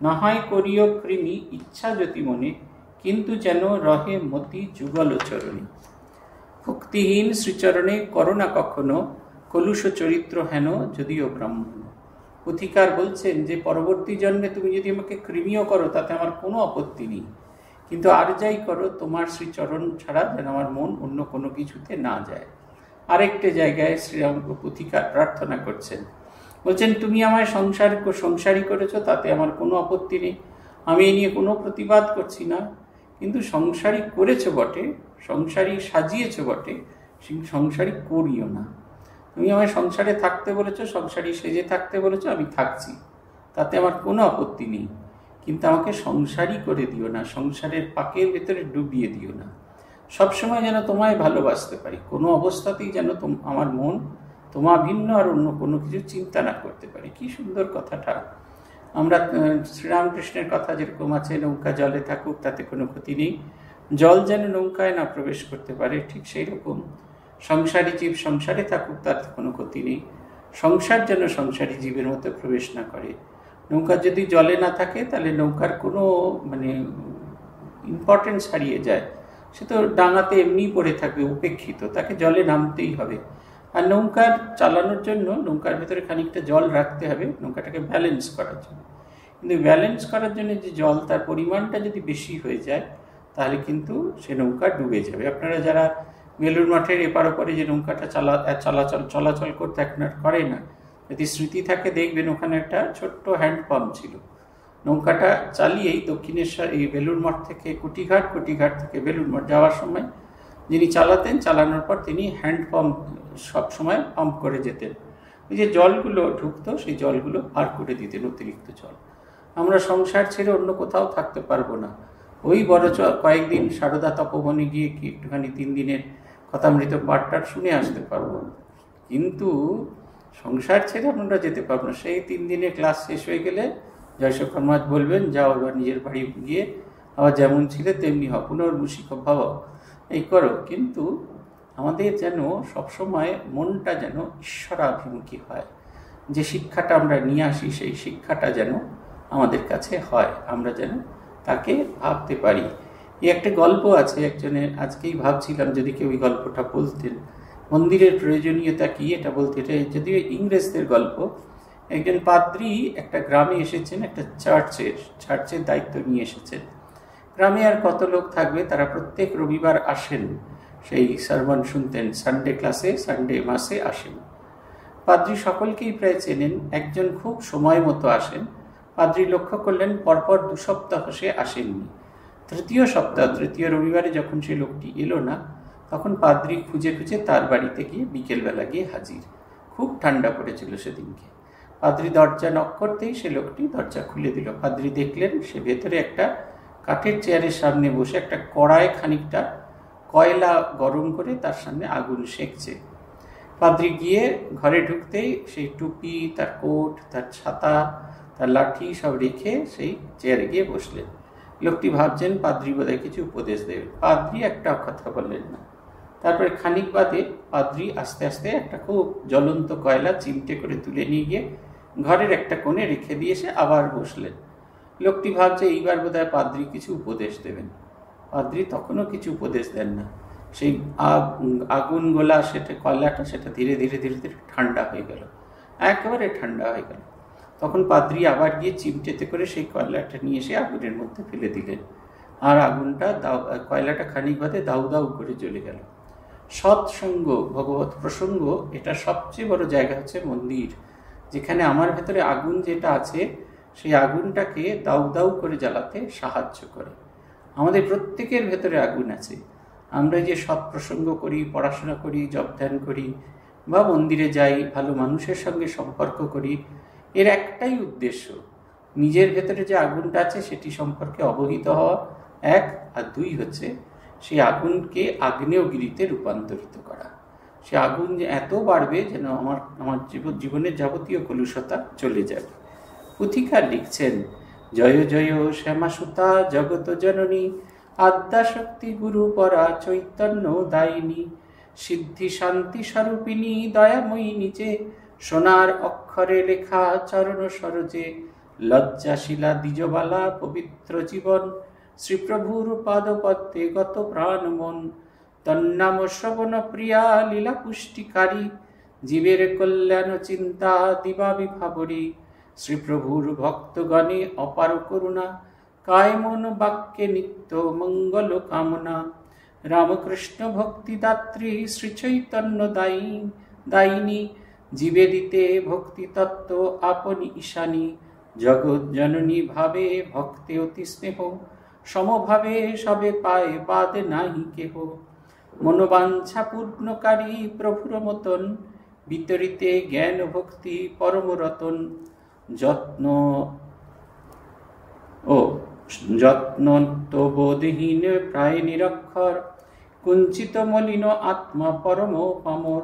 Speaker 1: নাহাই করিও কৃমি ইচ্ছা জ্যোতি মনে, কিন্তু যেন রহে মতি যুগল চরণে। ভক্তিহীন শ্রীচরণে করোনা কখনো, কলুষ চরিত্র হেন যদিও ব্রাহ্মণ। পুথিকার বলছেন যে পরবর্তী জন্মে তুমি যদি আমাকে কৃমিও করো তাতে আমার কোনো আপত্তি নেই, কিন্তু আর যাই করো তোমার শ্রীচরণ ছাড়া যেন আমার মন অন্য কোনো কিছুতে না যায়। আরেকটা জায়গায় শ্রীরাম পুথিকার প্রার্থনা করছেন, বলছেন তুমি আমায় সংসারী করেছো, তাতে আমার কোনো আপত্তি নেই, আমি এ নিয়ে কোনো প্রতিবাদ করছি না, কিন্তু সংসারী করেছো বটে, সংসারী সাজিয়েছো বটে, সংসারী করিও না। তুমি আমায় সংসারে থাকতে বলেছো, সংসারী সেজে থাকতে বলেছো, আমি থাকছি, তাতে আমার কোনো আপত্তি নেই, কিন্তু আমাকে সংসারী করে দিও না, সংসারের পাকের ভেতরে ডুবিয়ে দিও না। সবসময় যেন তোমায় ভালোবাসতে পারি, কোনো অবস্থাতেই যেন আমার মন তোমা ভিন্ন আর অন্য কোনো কিছু চিন্তা না করতে পারি। কি সুন্দর কথাটা। আমরা শ্রীরামকৃষ্ণের কথা যেরকম আছে, নৌকা জলে থাকুক তাতে কোনো ক্ষতি নেই, জল যেন নৌকায় না প্রবেশ করতে পারে, ঠিক সেই রকম সংসারী জীব সংসারে থাকুক তাতে কোনো ক্ষতি নেই, সংসার যেন সংসারী জীবের মতো প্রবেশ না করে। নৌকা যদি জলে না থাকে তাহলে নৌকার কোনো ইম্পর্টেন্স হারিয়ে যায়, সে তো ডাঙাতে এমনি পড়ে থাকবে উপেক্ষিত, তাকে জলে নামতেই হবে। আর নৌকার চালানোর জন্য নৌকার ভেতরে খানিকটা জল রাখতে হবে নৌকাটাকে ব্যালেন্স করার জন্য। কিন্তু ব্যালেন্স করার জন্য যে জল তার পরিমাণটা যদি বেশি হয়ে যায় তাহলে কিন্তু সে নৌকা ডুবে যাবে। আপনারা যারা বেলুড় মঠের এপার ওপারে যে নৌকাটা চলাচল করতে এখন আর করে না, যদি স্মৃতি থাকে দেখবেন ওখানে একটা ছোট্ট হ্যান্ড পাম্প ছিল। নৌকাটা চালিয়েই দক্ষিণেশ্বর এই বেলুড় মঠ থেকে কুটিঘাট, কুটিঘাট থেকে বেলুড় মঠ যাওয়ার সময় যিনি চালাতেন, চালানোর পর তিনি হ্যান্ড পাম্প সবসময় পাম্প করে যেতেন। ওই যে জলগুলো ঢুকতো সেই জলগুলো পার করে দিতেন, অতিরিক্ত জল। আমরা সংসার ছেড়ে অন্য কোথাও থাকতে পারবো না, ওই বড় কয়েকদিন সারদা তপবনে গিয়ে কি একটুখানি 3 দিনের কথামৃত পাঠটার শুনে আসতে পারবো, কিন্তু সংসার ছেড়ে আমরা যেতে পারবো না। সেই 3 দিনের ক্লাস শেষ হয়ে গেলে জয়শেখর মহারাজ বলবেন যাও এবার নিজের বাড়ি গিয়ে আবার যেমন ছিলে তেমনি হও, পুনর্মুষিক ভাব এই করো। কিন্তু আমাদের যেন সবসময় মনটা যেন ঈশ্বরাভিমুখী হয়, যে শিক্ষাটা আমরা নিয়ে আসি সেই শিক্ষাটা যেন আমাদের কাছে হয়, আমরা যেন তাকে ভাবতে পারি। এই একটা গল্প আছে একজনের, আজকেই ভাবছিলাম যদি কেউ ওই গল্পটা বলতেন, মন্দিরের প্রয়োজনীয়তা কি এটা বলতে। এটা যদিও ইংরেজদের গল্প। একজন পাদ্রী একটা গ্রামে এসেছেন, একটা চার্চের দায়িত্ব নিয়ে এসেছেন। গ্রামে আর কত লোক থাকবে, তারা প্রত্যেক রবিবার আসেন সেই সার্মন শুনতেন, সানডে ক্লাসে, সানডে মাসে আসেন। পাদ্রী সকলকেই প্রায় চেনেন, একজন খুব সময় মতো আসেন। পাদ্রী লক্ষ্য করলেন পরপর 2 সপ্তাহ সে আসেননি। তৃতীয় রবিবারে যখন সে লোকটি এলো না, তখন পাদ্রী খুঁজে খুঁজে তার বাড়িতে গিয়ে বিকেলবেলা গিয়ে হাজির। খুব ঠান্ডা পড়েছিল সেদিনকে। পাদ্রী দরজা নক করতেই সে লোকটি দরজা খুলে দিল। পাদ্রী দেখলেন সে ভেতরে একটা কাঠের চেয়ারের সামনে বসে একটা কড়ায় খানিকটা কয়লা গরম করে তার সামনে আগুন সেঁকছে। পাদ্রী গিয়ে ঘরে ঢুকতেই সেই টুপি, তার কোট, তার ছাতা, তার লাঠি সব রেখে সেই চেয়ারে গিয়ে বসলেন। লোকটি ভাবছেন পাদ্রী বোধহয় কিছু উপদেশ দেবে। পাদ্রী একটা কথা বললেন না। তারপরে খানিক বাদে পাদ্রী আস্তে আস্তে একটা খুব জ্বলন্ত কয়লা চিমটে করে তুলে নিয়ে গিয়ে ঘরের একটা কোণে রেখে দিয়ে সে আবার বসলেন। লোকটি ভাবছে এইবার বোধহয় পাদ্রী কিছু উপদেশ দেবেন। পাদ্রী তখনও কিছু উপদেশ দেন না। সেই আগুন গোলা সেটা কয়লাটা সেটা ধীরে ধীরে ধীরে ধীরে ঠান্ডা হয়ে গেল, একেবারে ঠান্ডা হয়ে গেল। তখন পাদ্রী আবার গিয়ে চিমটেতে করে সেই কয়লাটা নিয়ে এসে আগুনের মধ্যে ফেলে দিলেন, আর আগুনটা কয়লাটা খানিক বাদে দাউ দাউ করে জ্বলে গেল। সৎসঙ্গ, ভগবত প্রসঙ্গ, এটা সবচেয়ে বড় জায়গা হচ্ছে মন্দির, যেখানে আমার ভেতরে আগুন যেটা আছে সেই আগুনটাকে দাউ দাউ করে জ্বালাতে সাহায্য করে। আমাদের প্রত্যেকের ভেতরে আগুন আছে। আমরা যে সৎ প্রসঙ্গ করি, পড়াশোনা করি, জপ ধ্যান করি বা মন্দিরে যাই, ভালো মানুষের সঙ্গে সম্পর্ক করি, এর একটাই উদ্দেশ্য, নিজের ভেতরে যে আগুনটা আছে সেটি সম্পর্কে অবহিত হওয়া 1, আর 2 হচ্ছে সেই আগুনকে আগ্নেয়গিরিতে রূপান্তরিত করা। সে আগুন যে এত বাড়বে যেন আমার জীবনের যাবতীয় কলুষতা চলে যাবে। পুথিকার লিখছেন, জয় জয় শ্যামাসুতা জগত জননী, আদ্যাশক্তি গুরু পরা চৈতন্য দায়িনী, সিদ্ধি শান্তি স্বরূপিণী দয়াময়ী নিচে, সোনার অক্ষরে লেখা চরণ সরোজে, লজ্জাশীলা দ্বিজবালা পবিত্র জীবন, শ্রীপ্রভুর পাদপদ্মে গত প্রাণ মন, তন্নাম শ্রবণ প্রিয়া লীলা পুষ্টিকারী, জীবের কল্যাণ চিন্তা দিবা বিভাবরী, শ্রীপ্রভুর ভক্তগণে অপার করুণা, কায় মন বাক্যে নিত্য মঙ্গল কামনা, রামকৃষ্ণ ভক্তিদাত্রী শ্রী চৈতন্য দায়িনী, জীবে দিতে ভক্তি তত্ত্ব আপনি ঈশানী, জগৎ জননী ভাবে ভক্তে অতি স্নেহ, সমভাবে সবে পায় বাদ নাহি কেহ, মনোবাঞ্ছা পূর্ণকারী প্রভুর মতন, বিতরিতে জ্ঞান ভক্তি পরম রতন, যত্ন বোধহীন প্রায় নিরক্ষর, কুঞ্চিত মলিন আত্মা পরম পামর,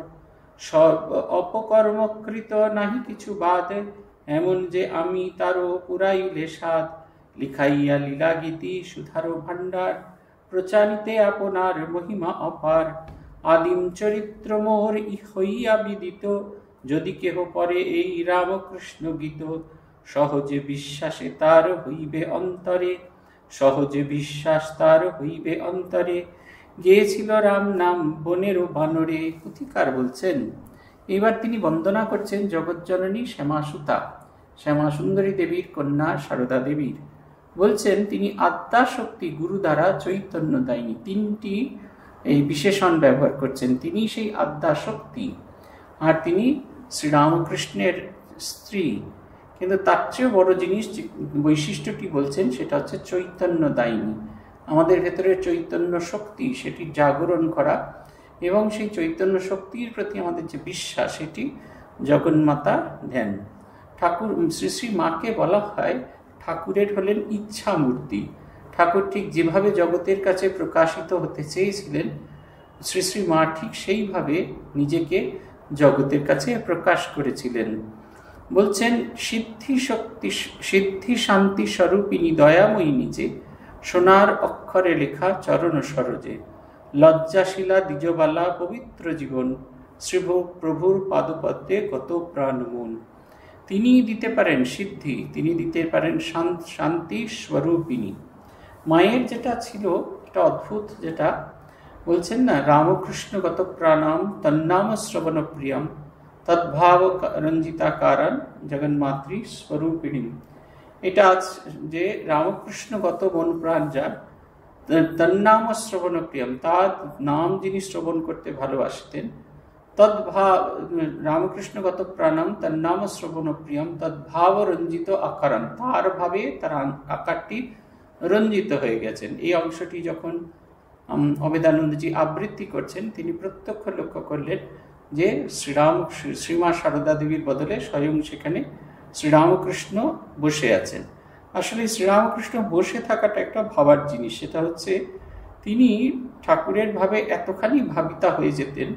Speaker 1: সর্ব অপকর্মকৃত নাহি কিছু বাদ, এমন যে আমি তারও পুরাইলে সাদ, লিখাইয়া লীলা গীতি সুধার ভাণ্ডার, প্রচারিতে আপনার মহিমা অপার, আদিম চরিত্র মোর হইয়া বিদিত, যদি কেহ পরে এই রামকৃষ্ণ গীত, সহজে বিশ্বাসে তার হইবে অন্তরে, সহজে বিশ্বাস তার হইবে অন্তরে, গেয়েছিল রাম নাম বনের বানরে। পুথিকার বলছেন এবার তিনি বন্দনা করছেন জগজ্জননী শ্যামাসুতা, শ্যামা সুন্দরী দেবীর কন্যা সারদা দেবীর। বলছেন তিনি আদ্যাশক্তি গুরু দ্বারা চৈতন্য দায়িনী, তিনটি এই বিশেষণ ব্যবহার করছেন। তিনি সেই আদ্যাশক্তি, আর তিনি শ্রীরামকৃষ্ণের স্ত্রী। কিন্তু তার চেয়েও বড় জিনিস, বৈশিষ্ট্যটি বলছেন, সেটা হচ্ছে চৈতন্য দায়িনী। আমাদের ভেতরে চৈতন্য শক্তি, সেটি জাগরণ করা, এবং সেই চৈতন্য শক্তির প্রতি আমাদের যে বিশ্বাস, সেটি জগন্মাতা ধ্যান। ঠাকুর শ্রী শ্রী মাকে বলা হয় ঠাকুরের হলেন ইচ্ছা মূর্তি। ঠাকুর ঠিক যেভাবে জগতের কাছে প্রকাশিত হতে চেয়েছিলেন, শ্রী শ্রী মা ঠিক সেইভাবে নিজেকে জগতের কাছে প্রকাশ করেছিলেন। বলছেন সিদ্ধি শান্তি স্বরূপিনী দয়াময়ী নিজে, সোনার অক্ষরে লেখা চরণ সরোজে, লজ্জাশীলা দ্বিজবালা পবিত্র জীবন, প্রভুর পাদপদ্মে কত প্রাণ মন। তিনি দিতে পারেন সিদ্ধি, তিনি দিতে পারেন শান্তি স্বরূপিনী। মায়ের যেটা ছিল, এটা অদ্ভুত, যেটা বলছেন না, রামকৃষ্ণগত প্রাণাম তন্নাম শ্রবণ প্রিয়ম তদ্ভাব রঞ্জিতাকারণ জগন্মাতৃ স্বরূপিণী। এটা যে রামকৃষ্ণগত মন প্রাণ যার, তন্নাম শ্রবণ প্রিয়ম, তার নাম যিনি শ্রবণ করতে ভালোবাসতেন, তদ্ভাব রামকৃষ্ণগত প্রাণম তন্নাম শ্রবণ প্রিয়ম তদ্ভাব রঞ্জিত আকারণ, তার ভাবে তার আকারটি রঞ্জিত হয়ে গেছেন। এই অংশটি যখন অবেদানন্দজি আবৃত্তি করছেন, তিনি প্রত্যক্ষ লক্ষ্য করলেন যে শ্রীমা সারদা দেবীর বদলে স্বয়ং সেখানে শ্রীরামকৃষ্ণ বসে আছেন। আসলে শ্রীরামকৃষ্ণ বসে থাকাটা একটা ভাবার জিনিস। সেটা হচ্ছে তিনি ঠাকুরের ভাবে এতখানি ভাবিতা হয়ে যেতেন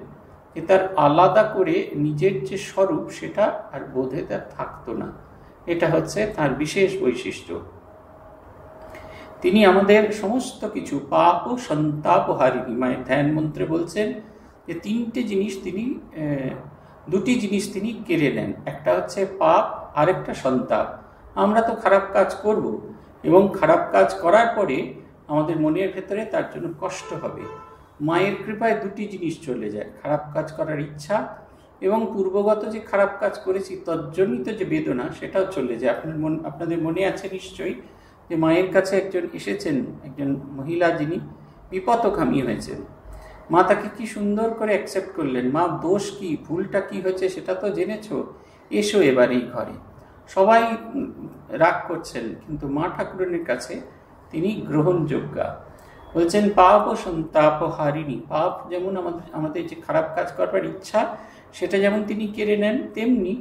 Speaker 1: যে তার আলাদা করে নিজের যে স্বরূপ, সেটা আর বোধে তার থাকতো না। এটা হচ্ছে তার বিশেষ বৈশিষ্ট্য। তিনি আমাদের সমস্ত কিছু পাপ ও সন্তাপ হারিনি, মায়ের ধ্যান মন্ত্রে বলছেন যে দুটি জিনিস তিনি কেড়ে নেন। একটা হচ্ছে পাপ, আরেকটা সন্তাপ। আমরা তো খারাপ কাজ করব, এবং খারাপ কাজ করার পরে আমাদের মনের ভেতরে তার জন্য কষ্ট হবে। মায়ের কৃপায় দুটি জিনিস চলে যায়, খারাপ কাজ করার ইচ্ছা, এবং পূর্বগত যে খারাপ কাজ করেছি তজ্জনিত যে বেদনা, সেটাও চলে যায়। আপনাদের মনে আছে নিশ্চয়ই যে মায়ের কাছে একজন এসেছেন, একজন মহিলা, যিনি বিপথগামী হয়েছেন। মা তাকে কি সুন্দর করে অ্যাকসেপ্ট করলেন। মা, দোষ কি, ভুলটা কি হয়েছে সেটা তো জেনেছো, এসো এবার এই ঘরে। সবাই রাগ করছেন, কিন্তু মা ঠাকুরানীর কাছে তিনি গ্রহণযোগ্যা। বলছেন পাপ ও সন্তাপ হারিনি, পাপ যেমন আমাদের যে খারাপ কাজ করবার ইচ্ছা, সেটা যেমন তিনি কেড়ে নেন, তেমনি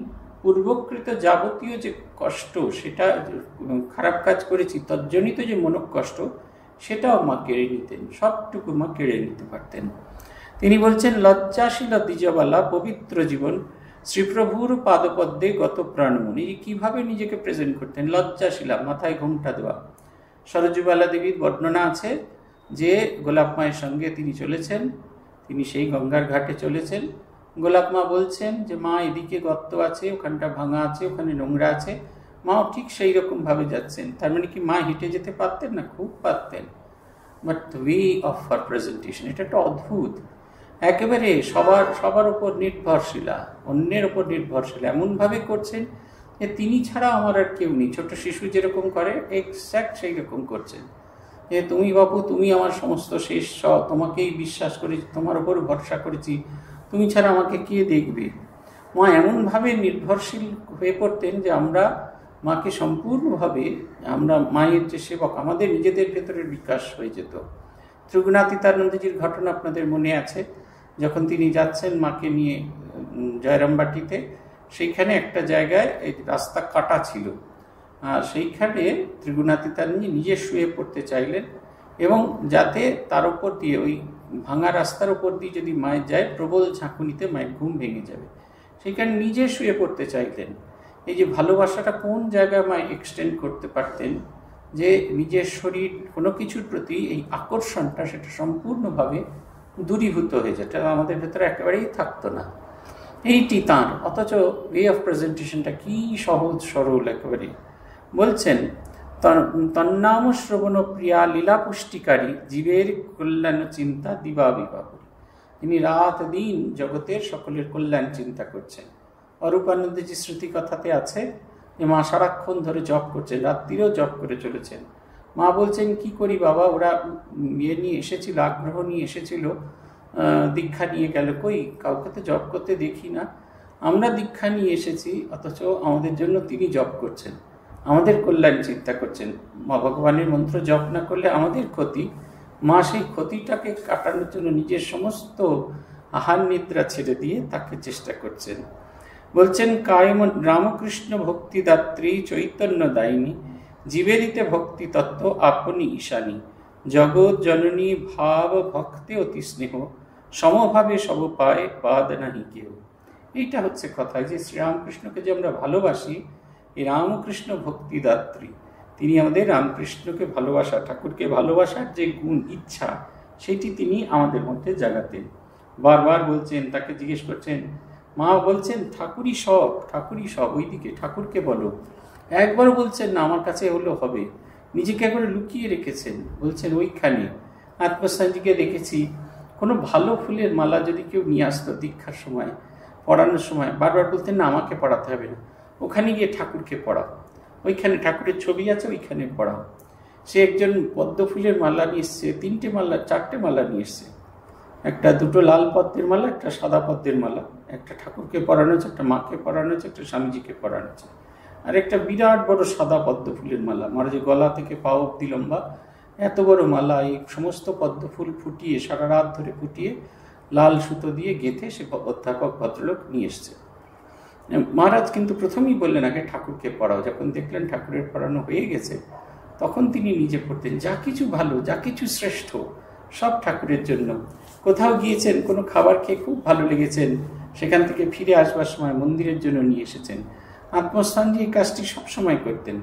Speaker 1: পূর্বকৃত যাবতীয় যে কষ্ট, সেটা খারাপ কাজ করেছি তজ্জনিত যে মনোকষ্ট, সেটাও মা কেড়ে নিতেন, সবটুকু মা কেড়ে নিতে পারতেন। তিনি বলছেন লজ্জাশীল দ্বিজবালা পবিত্র জীবন, শ্রীপ্রভুর পাদপদ্মে গত প্রাণমন। এই কিভাবে নিজেকে প্রেজেন্ট করতেন, লজ্জাশীলা, মাথায় ঘোমটা দেওয়া। সরজুবালা দেবীর বর্ণনা আছে যে গোলাপ মায়ের সঙ্গে তিনি চলেছেন, তিনি সেই গঙ্গার ঘাটে চলেছেন। গোলাপ মা বলছেন যে মা, এদিকে গর্ত আছে, ওখানটা ভাঙা আছে, ওখানে নোংরা আছে। মাও ঠিক সেই রকম ভাবে যাচ্ছেন। তার মানে কি মা হেঁটে যেতে পারতেন না? খুব পারতেন। But the way of her presentation, এটা একটা অদ্ভুত, একেবারে সবার উপর নির্ভরশীলা, অন্যের উপর নির্ভরশীলা, এমনভাবে করছেন যে তিনি ছাড়া আমার আর কেউ নেই। ছোট শিশু যেরকম করে, এক্স্যাক্ট সেই রকম করছেন যে তুমি বাবু, তুমি আমার সমস্ত শেষ, তোমাকেই বিশ্বাস করেছি, তোমার উপর ভরসা করেছি, তুমি ছাড়া আমাকে কে দেখবে। মা এমনভাবে নির্ভরশীল হয়ে পড়তেন যে আমরা মাকে সম্পূর্ণভাবে, আমরা মায়ের যে সেবক, আমাদের নিজেদের ভেতরের বিকাশ হয়ে যেত। ত্রিগুণাতীতানন্দজির ঘটনা আপনাদের মনে আছে, যখন তিনি যাচ্ছেন মাকে নিয়ে জয়রামবাটিতে, সেইখানে একটা জায়গায় এই রাস্তা কাটা ছিল, আর সেইখানে ত্রিগুণাতীতানন্দজি নিজে শুয়ে পড়তে চাইলেন, এবং যাতে তার উপর দিয়ে, ওই ভাঙা রাস্তার উপর দিয়ে যদি মায়ের যায়, প্রবল ঝাঁকুনিতে মায়ের ঘুম ভেঙে যাবে, সেইখানে নিজে শুয়ে পড়তে চাইলেন। এই যে ভালোবাসাটা কোন জায়গায় মা এক্সটেন্ড করতে পারতেন, যে নিজের শরীর কোনো কিছুর প্রতি এই আকর্ষণটা, সেটা সম্পূর্ণভাবে দূরীভূত হয়ে যেত, আমাদের ভেতরে একেবারেই থাকতো না। এইটি তাঁর, অথচ ওয়ে অফ প্রেজেন্টেশনটা কি সহজ সরল একেবারে। বলছেন তন্নাম শ্রবণ প্রিয়া লীলা পুষ্টিকারী, জীবের কল্যাণ চিন্তা দিবা বিবাহ। তিনি রাত দিন জগতের সকলের কল্যাণ চিন্তা করছেন। অরূপানন্দজি শ্রুতি কথাতে আছে যে মা সারাক্ষণ ধরে জপ করছেন, রাত্রিরেও জপ করে চলেছেন। মা বলছেন কি করি বাবা, ওরা ইয়ে নিয়ে এসেছিল, আগ্রহ নিয়ে এসেছিল, দীক্ষা নিয়ে গেল, কই কাউকে তো জপ করতে দেখি না। আমরা দীক্ষা নিয়ে এসেছি, অথচ আমাদের জন্য তিনি জপ করছেন, আমাদের কল্যাণ চিন্তা করছেন। মা ভগবানের মন্ত্র জপ না করলে আমাদের ক্ষতি, মা সেই ক্ষতিটাকে কাটানোর জন্য নিজের সমস্ত আহার নিদ্রা ছেড়ে দিয়ে তাকে চেষ্টা করছেন। বলছেন কায়ম রামকৃষ্ণ ভক্তিদাত্রী চৈতন্য দায়িনী, জীবেরিতে ভক্তি তত্ত্ব আপনি ঈশানী, জগৎ জননী ভাব ভক্তে অতি স্নেহ, সমভাবে সব পায় বাদ নাহি কেউ। এইটা হচ্ছে কথা, যে শ্রীরামকৃষ্ণকে যে আমরা ভালোবাসি, এই রামকৃষ্ণ ভক্তিদাত্রী, তিনি আমাদের রামকৃষ্ণকে ভালোবাসা, ঠাকুরকে ভালোবাসার যে গুণ, ইচ্ছা, সেটি তিনি আমাদের মধ্যে জাগাতেন। বারবার বলছেন, তাকে জিজ্ঞেস করছেন, মা বলছেন ঠাকুরই সব, ঠাকুরই সব, ওইদিকে ঠাকুরকে বলো। একবারও বলছেন না আমার কাছে হলো হবে, নিজেকে একবারে লুকিয়ে রেখেছেন। বলছেন ওইখানে আত্মস্থানজিকে দেখেছি, কোনো ভালো ফুলের মালা যদি কেউ নিয়ে আসতো দীক্ষার সময়, পড়ানোর সময়, বারবার বলতেন না আমাকে পড়াতে হবে না, ওখানে গিয়ে ঠাকুরকে পড়াও, ওইখানে ঠাকুরের ছবি আছে ওইখানে পড়াও। সে একজন পদ্ম ফুলের মালা নিয়ে এসছে, 4টে মালা নিয়ে এসছে, দুটো লাল পদ্মের মালা, একটা সাদা পদ্মের মালা, একটা ঠাকুরকে পরানো হচ্ছে, একটা মাকে পরানো হচ্ছে, একটা স্বামীজিকে পরানো হচ্ছে, আর একটা বিরাট বড় সাদা পদ্ম ফুলের মালা, মহারাজ গলা থেকে পা অব্দি লম্বা, এত বড় মালা। এই সমস্ত পদ্ম ফুল ফুটিয়ে, সারা রাত ধরে ফুটিয়ে লাল সুতো দিয়ে গেঁথে সে অধ্যাপক ভদ্রলোক নিয়ে এসছে। মহারাজ কিন্তু প্রথমেই বললেন আগে ঠাকুরকে পড়াও। যখন দেখলেন ঠাকুরের পড়ানো হয়ে গেছে, তখন তিনি নিজে পড়তেন। যা কিছু ভালো, যা কিছু শ্রেষ্ঠ, সব ঠাকুরের জন্য। কোথাও গিয়েছেন, কোনো খাবার খেয়ে খুব ভালো লেগেছেন, সেখান থেকে ফিরে আসবার সময় মন্দিরের জন্য নিয়ে এসেছেন। আত্মস্থানজি এই কাজটি সবসময় করতেন।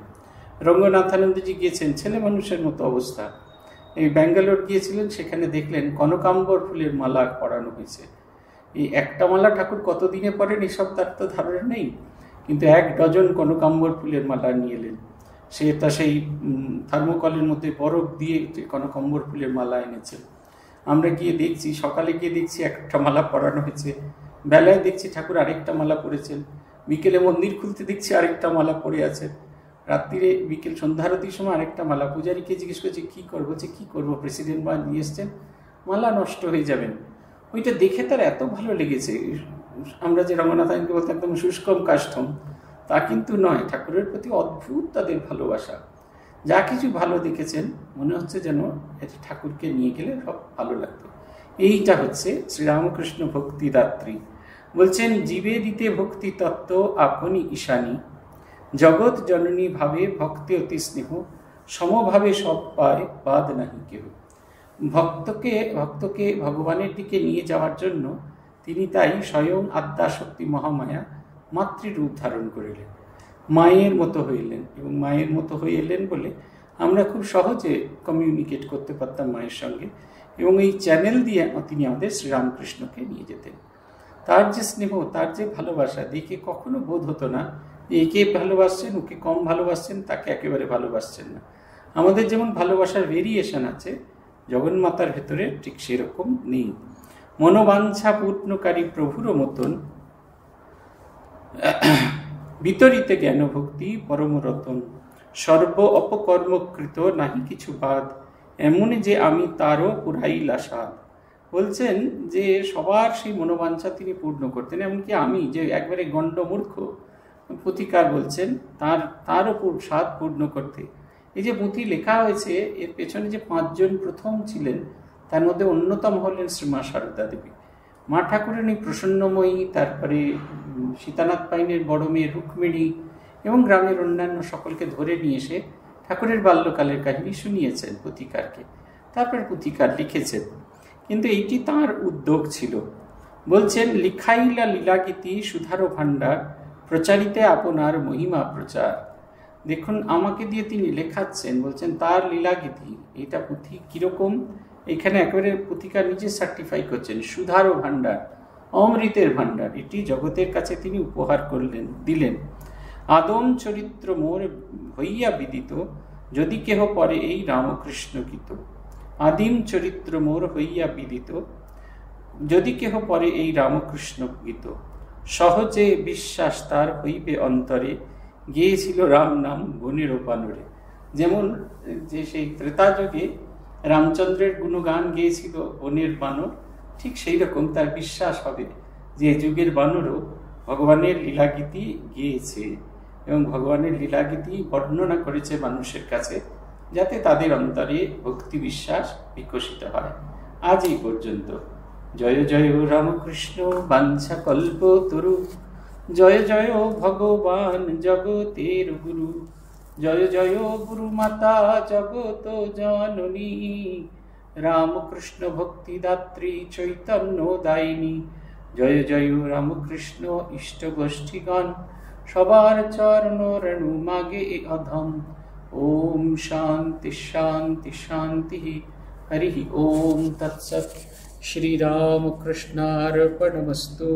Speaker 1: রঙ্গনাথানন্দজি গিয়েছেন, ছেলে মানুষের মতো অবস্থা। এই ব্যাঙ্গালোর গিয়েছিলেন, সেখানে দেখলেন কনকাম্বর ফুলের মালা পরানো হয়েছে। এই একটা মালা ঠাকুর কতদিনে পরেন এসব তার তো ধারণা নেই, কিন্তু 1 ডজন কনকাম্বর ফুলের মালা নিয়ে এলেন। সেই থার্মোকলের মধ্যে বরফ দিয়ে কনকাম্বর ফুলের মালা এনেছে। আমরা গিয়ে দেখছি, সকালে গিয়ে দেখছি একটা মালা পরানো হয়েছে, বেলায় দেখছি ঠাকুর আরেকটা মালা পরেছেন, বিকেলে মন্দির খুলতে দেখছি আরেকটা মালা পরে আছে, রাত্রিরে বিকেল সন্ধ্যারতির সময় আরেকটা মালা। পূজারীকে জিজ্ঞেস করছে কি করবো, কি করবো, প্রেসিডেন্ট বা নিয়ে এসছেন, মালা নষ্ট হয়ে যাবেন। ওইটা দেখে তার এত ভালো লেগেছে। আমরা যে রঙ্গনাথানকে বলতে একদম শুষ্কম কাষ্ঠম, তা কিন্তু নয়, ঠাকুরের প্রতি অদ্ভুত তাদের ভালোবাসা। যা কিছু ভালো দেখেছেন মনে হচ্ছে যেন এটা ঠাকুরকে নিয়ে গেলে সব ভালো লাগতো। এইটা হচ্ছে শ্রীরামকৃষ্ণ ভক্তিদাত্রী। বলছেন জীবে দিতে ভক্তি তত্ত্ব আপনি ঈশানী, জগৎ জননী ভাবে ভক্তি অতি স্নেহ, সমভাবে সব পায় বাদ নাহি কেহ। ভক্তকে ভগবানের দিকে নিয়ে যাওয়ার জন্য তিনি তাই স্বয়ং আদ্যাশক্তি মহামায়া মাতৃরূপ ধারণ করিলেন, মায়ের মতো হইলেন। এবং মায়ের মতো হয়ে এলেন বলে আমরা খুব সহজে কমিউনিকেট করতে পারতাম মায়ের সঙ্গে, এবং এই চ্যানেল দিয়ে তিনি আমাদের শ্রীরামকৃষ্ণকে নিয়ে যেতেন। তার যে স্নেহ, তার যে ভালোবাসা দেখে কখনো বোধ হতো না যে একে ভালোবাসছেন, ওকে কম ভালোবাসছেন, তাকে একেবারে ভালোবাসছেন না। আমাদের যেমন ভালোবাসার ভেরিয়েশন আছে, জগন্মাতার ভেতরে ঠিক সেরকম নেই। মনোবাঞ্ছা পূর্ণকারী প্রভুর মতন বিতরিতে জ্ঞান ভক্তি পরম রতন, সর্ব অপকর্মকৃত নাহি কিছু বাদ, এমন যে আমি তারও পুরাইলা সাদ। বলছেন যে সবার সেই মনোবাঞ্ছা তিনি পূর্ণ করতেন, এমনকি আমি যে একবারে গণ্ডমূর্খ পুথিকার বলছেন তারও স্বাদ পূর্ণ করতে। এই যে পুঁথি লেখা হয়েছে, এর পেছনে যে 5 জন প্রথম ছিলেন, তার মধ্যে অন্যতম হলেন শ্রীমা সারদা দেবী। মা ঠাকুরানী প্রসন্নময়ী, তারপরে সীতানাথ পাইনের বড় মেয়ে রুক্মিণী এবং গ্রামের অন্যান্য সকলকে ধরে নিয়ে এসে ঠাকুরের বাল্যকালের কাহিনী শুনিয়েছেন পুথিকারকে, তারপর পুথিকার লিখেছেন। কিন্তু এইটি তাঁর উদ্যোগ ছিল। বলছেন লিখাইলা লীলাগীতি সুধারো ভাণ্ডার, প্রচারিতে আপনার মহিমা প্রচার। দেখুন আমাকে দিয়ে তিনি লেখাচ্ছেন, বলছেন তার লীলাগীতি, এটা পুঁথি কিরকম, এখানে একেবারে পুথিকার নিজে সার্টিফাই করছেন, সুধারো ভাণ্ডার, অমৃতের ভাণ্ডার, এটি জগতের কাছে তিনি উপহার দিলেন। আদম চরিত্র মোর হইয়া বিদিত, যদি কেহ পরে এই রামকৃষ্ণ গীত। আদিম চরিত্র মোর হইয়া বিদিত, যদি কেহ পরে এই রামকৃষ্ণ গীত, সহজে বিশ্বাস তার হইবে অন্তরে, গিয়েছিল রাম নাম বনের বানরে। যেমন যে সেই ত্রেতা যুগে রামচন্দ্রের গুণগান গিয়েছিল বনের বানর, ঠিক সেই রকম তার বিশ্বাস হবে যে যুগের বানরও ভগবানের লীলাগীতি গিয়েছে এবং ভগবানের লীলাগীতি বর্ণনা করেছে মানুষের কাছে, যাতে তাদের অন্তরে ভক্তি বিশ্বাস বিকশিত হয়। আজ এই পর্যন্ত। জয় জয় রামকৃষ্ণ বাঞ্ছা কল্প তরু, জয় জয় ভগবান জগতের গুরু, জয় জয় গুরু মাতা জগত জননী, রামকৃষ্ণ ভক্তিদাত্রী চৈতন্য দায়িনী। জয় জয় রামকৃষ্ণ ইষ্ট গোষ্ঠীগণ, সবার চরণ রেণু মাগে এ অধম। ওম শান্তি শান্তি শান্তি। হরি ওম তৎসৎ। শ্রীরামকৃষ্ণার্পণমস্তু।